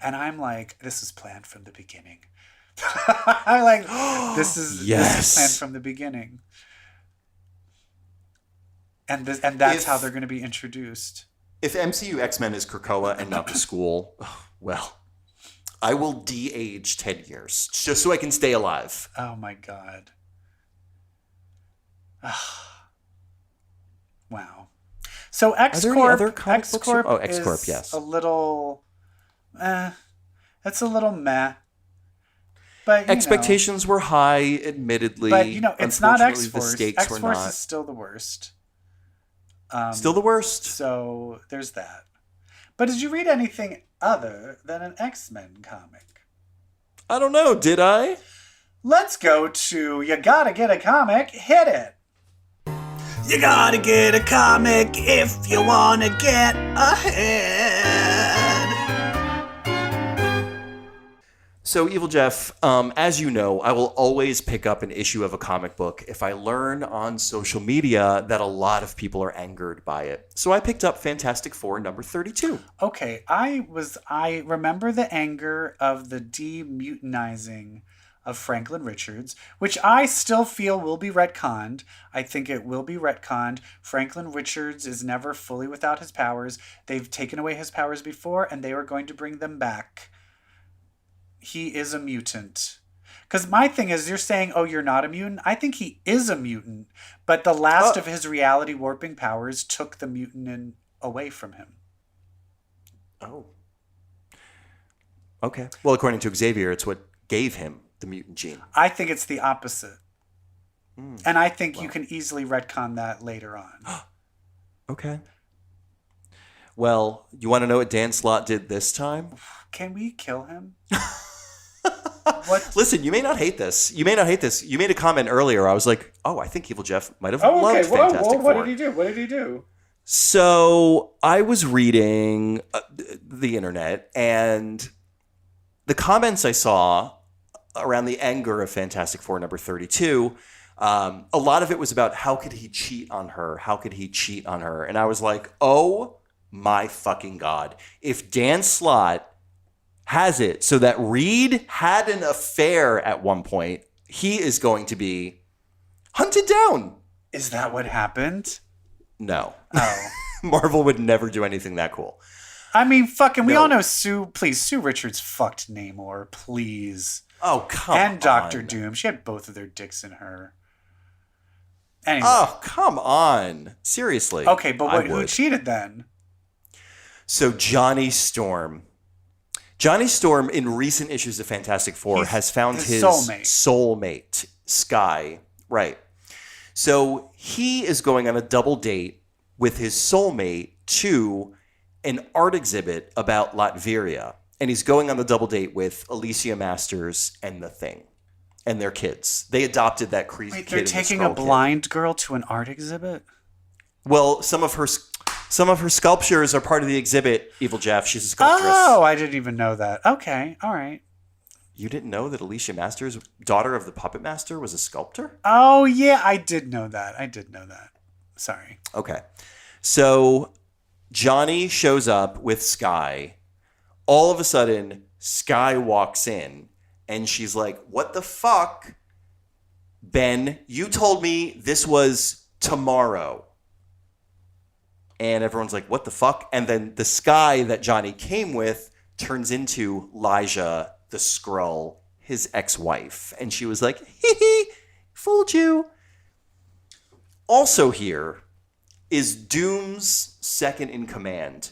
And I'm like, this is planned from the beginning. I'm like, this is planned from the beginning. And that's how they're going to be introduced. If MCU X-Men is Krakoa and not the school, well, I will de-age 10 years just so I can stay alive. Oh my God. Wow. So X-Corp, X-Corp, X-Corp, is yes. a little, it's a little meh. But expectations were high, admittedly. But it's not X-Force. The stakes were X-Force not. is still the worst. Still the worst. So there's that. But did you read anything other than an X-Men comic? I don't know. Did I? Let's go to You Gotta Get a Comic. Hit it. You gotta get a comic if you wanna get ahead. So, Evil Jeff, as you know, I will always pick up an issue of a comic book if I learn on social media that a lot of people are angered by it. So I picked up Fantastic Four number 32. Okay, I remember the anger of the demutinizing of Franklin Richards, which I still feel will be retconned. I think it will be retconned. Franklin Richards is never fully without his powers. They've taken away his powers before, and they are going to bring them back. He is a mutant. Because my thing is, you're saying, oh, you're not a mutant? I think he is a mutant, but the last of his reality warping powers took the mutant away from him. Oh. Okay. Well, according to Xavier, it's what gave him the mutant gene. I think it's the opposite. And I think you can easily retcon that later on. Okay. Well, you want to know what Dan Slott did this time? Can we kill him? Listen, you may not hate this. You made a comment earlier. I was like, oh, I think Evil Jeff might have loved Fantastic Four. What did he do? What did he do? So I was reading the internet, and the comments I saw around the anger of Fantastic Four number 32, a lot of it was about how could he cheat on her? How could he cheat on her? And I was like, oh my fucking God. If Dan Slott has it so that Reed had an affair at one point, he is going to be hunted down. Is that what happened? No. Oh. Marvel would never do anything that cool. I mean, fucking, we all know Sue Richards fucked Namor, please. Oh, come on. And Doctor Doom. She had both of their dicks in her. Anyway. Oh, come on. Seriously. Okay, but who cheated then? So Johnny Storm. Johnny Storm, in recent issues of Fantastic Four, has found his soulmate, Skye. Right. So he is going on a double date with his soulmate to an art exhibit about Latveria. And he's going on the double date with Alicia Masters and the Thing and their kids. They adopted that crazy kid. They're taking a blind girl to an art exhibit? Well, some of her sculptures are part of the exhibit, Evil Jeff. She's a sculptress. Oh, I didn't even know that. Okay, all right. You didn't know that Alicia Masters, daughter of the Puppet Master, was a sculptor? Oh, yeah, I did know that. Sorry. Okay. So Johnny shows up with Skye. All of a sudden, Skye walks in, and she's like, what the fuck? Ben, you told me this was tomorrow. And everyone's like, what the fuck? And then the Skye that Johnny came with turns into Lyja the Skrull, his ex-wife. And she was like, hee hee, fooled you. Also here is Doom's second in command,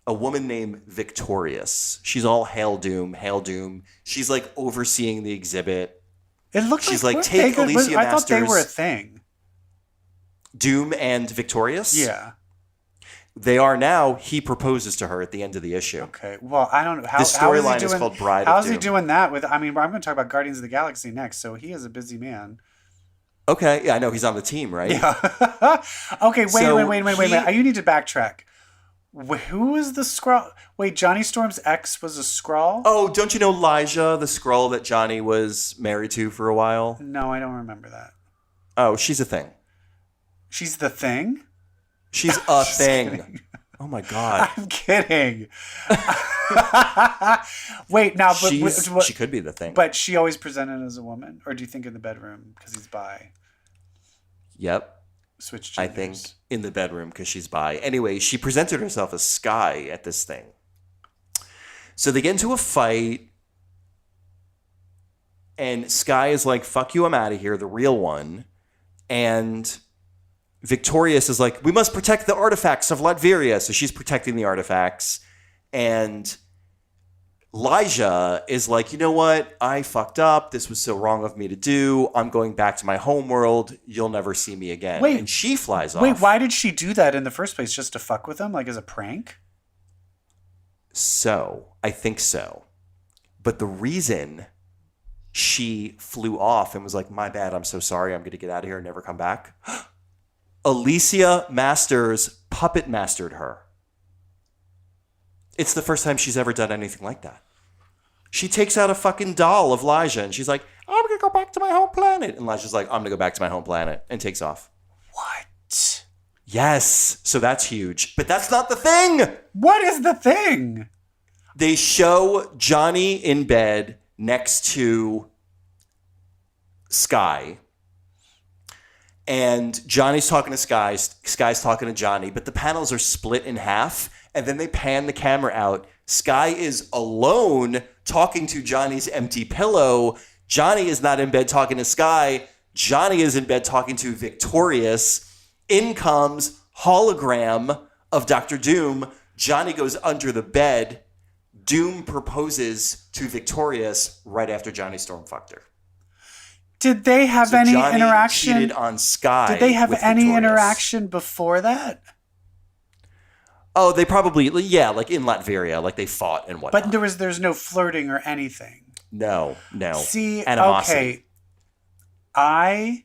a woman named Victorious. She's all hail Doom, hail Doom. She's like overseeing the exhibit. It looks She's like take Alicia Masters. I thought they were a thing. Doom and Victorious? Yeah. They are now. He proposes to her at the end of the issue. Okay. Well, I don't know. The storyline is called Bride of How's he Doom. doing that with... I mean, I'm going to talk about Guardians of the Galaxy next, so he is a busy man. Okay. Yeah, I know. He's on the team, right? Yeah. Okay, wait. You need to backtrack. Who was the Skrull? Wait, Johnny Storm's ex was a Skrull? Oh, don't you know Lyja, the Skrull that Johnny was married to for a while? No, I don't remember that. Oh, she's a thing. She's the Thing? She's a thing. Oh my God. I'm kidding. Wait, now, but she could be the thing. But she always presented as a woman? Or do you think in the bedroom because he's bi? Yep. Switch genders. I think in the bedroom because she's bi. Anyway, she presented herself as Skye at this thing. So they get into a fight. And Skye is like, fuck you, I'm out of here, the real one. And Victorious is like, we must protect the artifacts of Latveria. So she's protecting the artifacts. And Lyja is like, you know what? I fucked up. This was so wrong of me to do. I'm going back to my homeworld. You'll never see me again. Wait, and she flies off. Wait, why did she do that in the first place? Just to fuck with him? Like as a prank? So, I think so. But the reason she flew off and was like, my bad, I'm so sorry. I'm going to get out of here and never come back. Alicia Masters puppet mastered her. It's the first time she's ever done anything like that. She takes out a fucking doll of Lyja and she's like, I'm going to go back to my home planet. And Lyja's like, I'm going to go back to my home planet and takes off. What? Yes. So that's huge. But that's not the thing. What is the thing? They show Johnny in bed next to Skye. And Johnny's talking to Skye. Skye's talking to Johnny. But the panels are split in half. And then they pan the camera out. Skye is alone talking to Johnny's empty pillow. Johnny is not in bed talking to Skye. Johnny is in bed talking to Victorious. In comes hologram of Dr. Doom. Johnny goes under the bed. Doom proposes to Victorious right after Johnny Storm fucked her. Did they have So any Johnny interaction? cheated on Skye. Did they have with any Victorious. interaction before that? Oh, they probably, yeah, like in Latveria, like they fought and whatnot. But there's no flirting or anything. No. See, Animosity. okay. I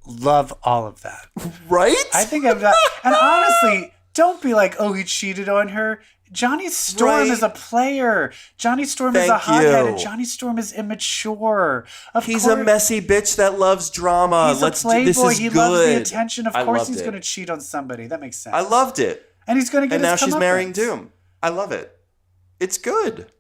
love all of that. Right? I think I've got, and honestly, don't be like, oh, he cheated on her. Johnny Storm Right. is a player. Johnny Storm is a Thank hothead, you. and Johnny Storm is immature. He's a messy bitch that loves drama. He's a This playboy. is He good. loves the attention. Of I course, loved he's it. going to cheat on somebody. That makes sense. I loved it. And he's going to get And now his she's marrying comeuppance. Doom. I love it. It's good.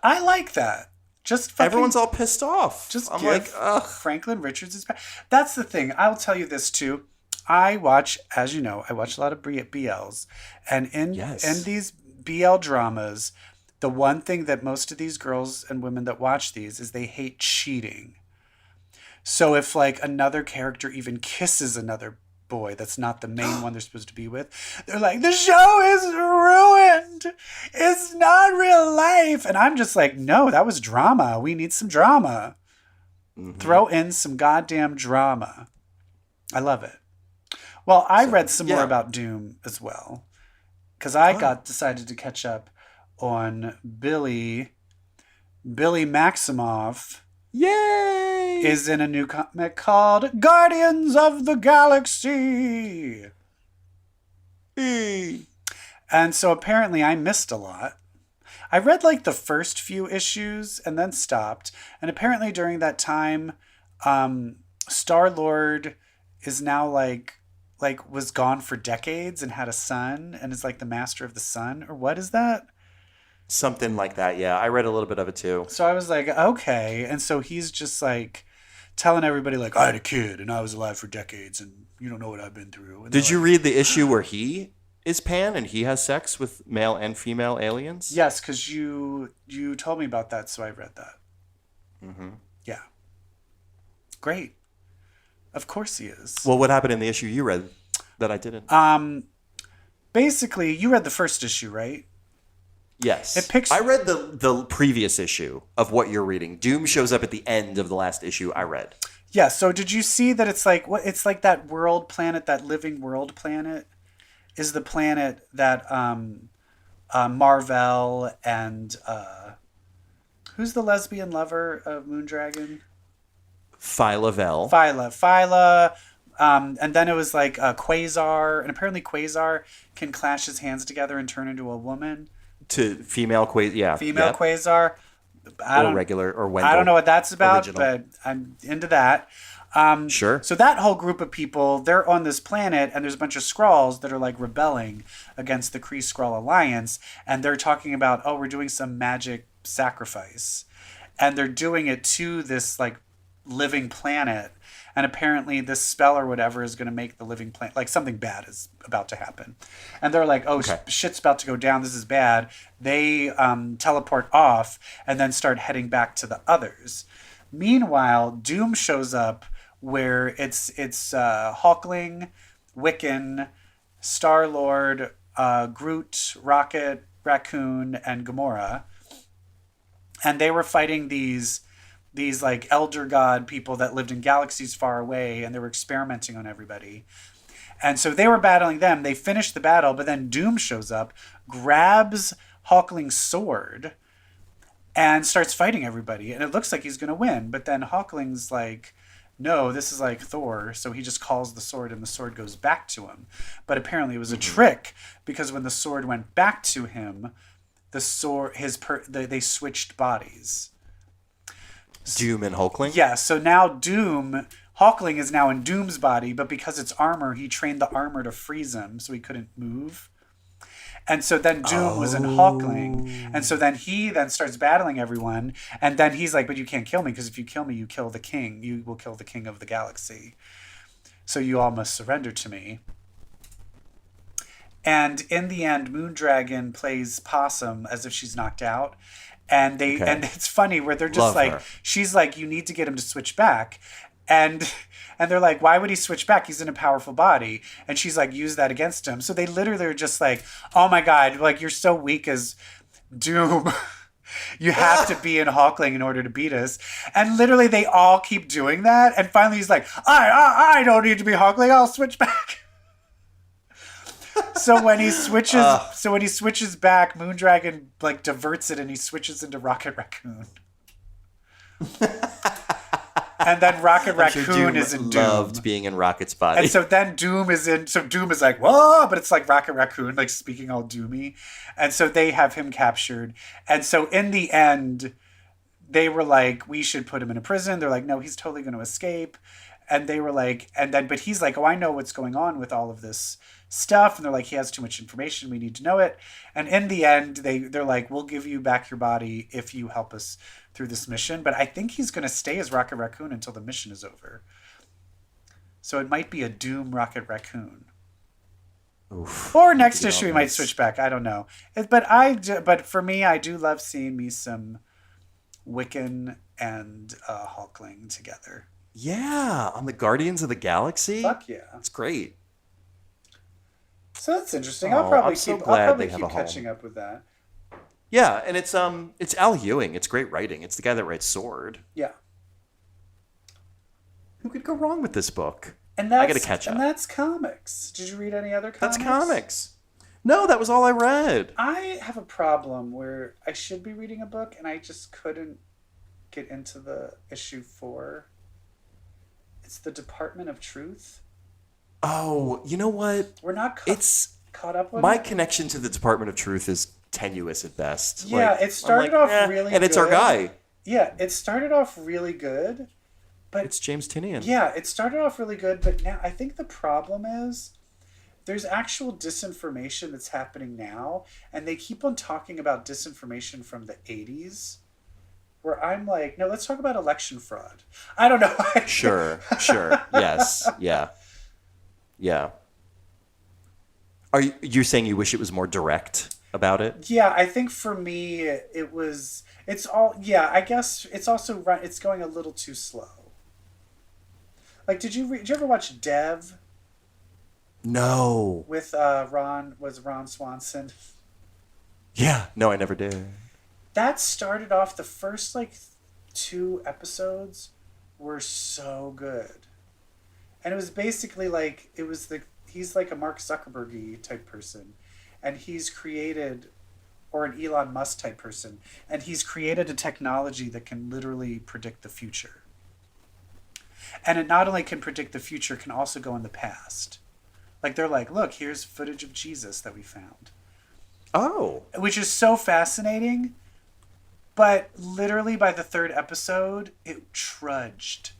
I like that. Just fucking, Everyone's all pissed off. just I'm give like, ugh. Franklin Richards is back. That's the thing. I'll tell you this too. I watch, as you know, I watch a lot of BLs, and in these BL dramas, the one thing that most of these girls and women that watch these is they hate cheating. So if like another character even kisses another boy that's not the main one they're supposed to be with, they're like, the show is ruined. It's not real life. And I'm just like, no, that was drama. We need some drama. Mm-hmm. Throw in some goddamn drama. I love it. Well, I read some more about Doom as well. Because I decided to catch up on Billy Maximoff. Yay! Is in a new comic called Guardians of the Galaxy. And so apparently I missed a lot. I read like the first few issues and then stopped. And apparently during that time, Star-Lord is now like was gone for decades and had a son and is like the master of the sun. Or what is that? Something like that, yeah. I read a little bit of it too. So I was like, okay. And so he's just like telling everybody like, I had a kid and I was alive for decades and you don't know what I've been through. And Did you read the issue where he is Pan and he has sex with male and female aliens? Yes, because you told me about that, so I read that. Mm-hmm. Yeah. Great. Of course he is. Well, what happened in the issue you read that I didn't? Basically, you read the first issue, right? Yes. It picks. I read the previous issue of what you're reading. Doom shows up at the end of the last issue I read. Yeah, so did you see that it's like that world planet, that living world planet is the planet that Marvel and who's the lesbian lover of Moondragon? Phyla-Vell. Phyla. And then it was like Quasar, and apparently Quasar can clash his hands together and turn into a woman. To female Quasar, yeah. Female Quasar. Regular, or Wendell. I don't know what that's about, original. but I'm into that. Sure. So that whole group of people, they're on this planet, and there's a bunch of Skrulls that are like rebelling against the Kree-Skrull alliance, and they're talking about, oh, we're doing some magic sacrifice, and they're doing it to this like living planet, and apparently this spell or whatever is going to make the living planet, like something bad is about to happen, and they're like, oh, shit's about to go down, this is bad. They teleport off and then start heading back to the others. Meanwhile, Doom shows up, where it's Hulkling, Wiccan, Star-Lord, Groot, Rocket, Raccoon, and Gamora, and they were fighting these like elder god people that lived in galaxies far away, and they were experimenting on everybody. And so they were battling them. They finished the battle, but then Doom shows up, grabs Hulkling's sword, and starts fighting everybody. And it looks like he's going to win, but then Hulkling's like, no, this is like Thor, so he just calls the sword, and the sword goes back to him. But apparently it was a trick, because when the sword went back to him, the sword, they switched bodies. Doom and Hulkling? Yeah, so now Hulkling is now in Doom's body, but because it's armor, he trained the armor to freeze him, so he couldn't move. And so then Doom was in Hulkling, and so then he then starts battling everyone, and then he's like, but you can't kill me, because if you kill me, you kill the king. You will kill the king of the galaxy. So you all must surrender to me. And in the end, Moondragon plays Possum as if she's knocked out. And and it's funny where they're just like, she's like, you need to get him to switch back. And they're like, why would he switch back? He's in a powerful body. And she's like, use that against him. So they literally are just like, oh my God, like, you're so weak as Doom. You have to be in Hulkling in order to beat us. And literally they all keep doing that. And finally he's like, I don't need to be Hulkling. I'll switch back. So when he switches back, Moondragon like diverts it, and he switches into Rocket Raccoon. And then Rocket Raccoon is in Doom. Loved being in Rocket's body. And so then Doom is like, whoa, but it's like Rocket Raccoon, like speaking all doomy. And so they have him captured. And so in the end, they were like, we should put him in a prison. They're like, no, he's totally going to escape. And they were like, but he's like, oh, I know what's going on with all of this stuff. And they're like, he has too much information. We need to know it. And in the end, they're like, we'll give you back your body if you help us through this mission. But I think he's going to stay as Rocket Raccoon until the mission is over. So it might be a Doom Rocket Raccoon. Oof. Or next issue, we might switch back. I don't know. But for me, I do love seeing me some Wiccan and Hulkling together. Yeah, on the Guardians of the Galaxy. Fuck yeah, that's great. So that's interesting. I'll probably keep catching up with that. Yeah, and it's Al Ewing. It's great writing. It's the guy that writes Sword. Yeah. Who could go wrong with this book? And I gotta catch up. And that's comics. Did you read any other comics? That's comics. No, that was all I read. I have a problem where I should be reading a book and I just couldn't get into the issue 4. It's the Department of Truth. Oh, you know what? We're not caught up with my it. connection to the Department of Truth is tenuous at best. Yeah, it started off really good. And it's our guy. Yeah, it started off really good. But it's James Tynion. Yeah, it started off really good, but now I think the problem is there's actual disinformation that's happening now, and they keep on talking about disinformation from the 80s. Where I'm like, no, let's talk about election fraud. I don't know. Sure. Yes. Yeah. Are you saying you wish it was more direct about it? Yeah, I think for me, I guess it's also, it's going a little too slow. Like, did you ever watch Dev? No. With Ron Swanson? Yeah. No, I never did. That started off, the first 2 episodes were so good. And it was basically it was he's like a Mark Zuckerberg type person, and he's created, or an Elon Musk type person, and he's created a technology that can literally predict the future. And it not only can predict the future, can also go in the past. Like, they're like, look, here's footage of Jesus that we found. Oh. Which is so fascinating. But literally by the third episode, it trudged.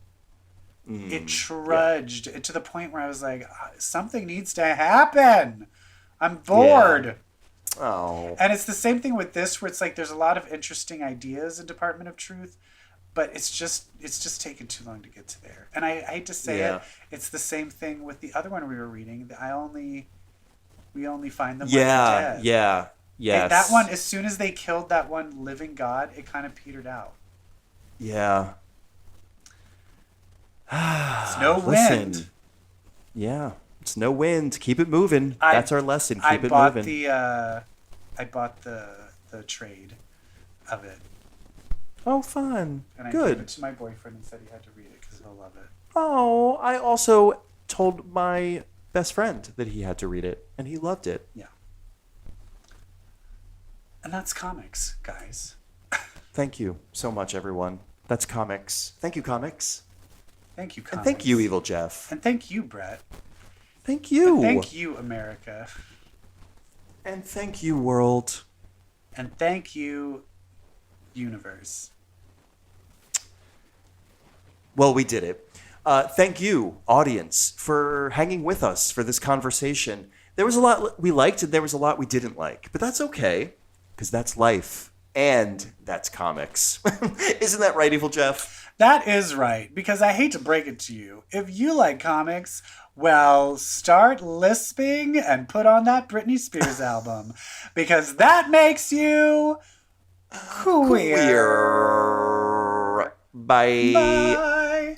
It trudged to the point where I was like, something needs to happen. I'm bored. Yeah. Oh. And it's the same thing with this, where it's like there's a lot of interesting ideas in Department of Truth, but it's just taken too long to get to there. And I hate to say it, it's the same thing with the other one we were reading. We only find them when they're dead. Yeah. Yes. And that one, as soon as they killed that one living god, it kind of petered out. Yeah. It's no wind. Yeah. It's no wind. Keep it moving. That's our lesson. Keep it moving. I bought the trade of it. Oh, fun. And I Good. gave it to my boyfriend and said he had to read it because he'll love it. Oh, I also told my best friend that he had to read it, and he loved it. Yeah. And that's comics, guys. Thank you so much, everyone. That's comics. Thank you, comics. Thank you, comics. And thank you, Evil Jeff. And thank you, Brett. Thank you. And thank you, America. And thank you, world. And thank you, universe. Well, we did it. Thank you, audience, for hanging with us for this conversation. There was a lot we liked and there was a lot we didn't like. But that's okay, because that's life. And that's comics. Isn't that right, Evil Jeff? That is right, because I hate to break it to you. If you like comics, well, start lisping and put on that Britney Spears album. Because that makes you queer. Bye. Bye.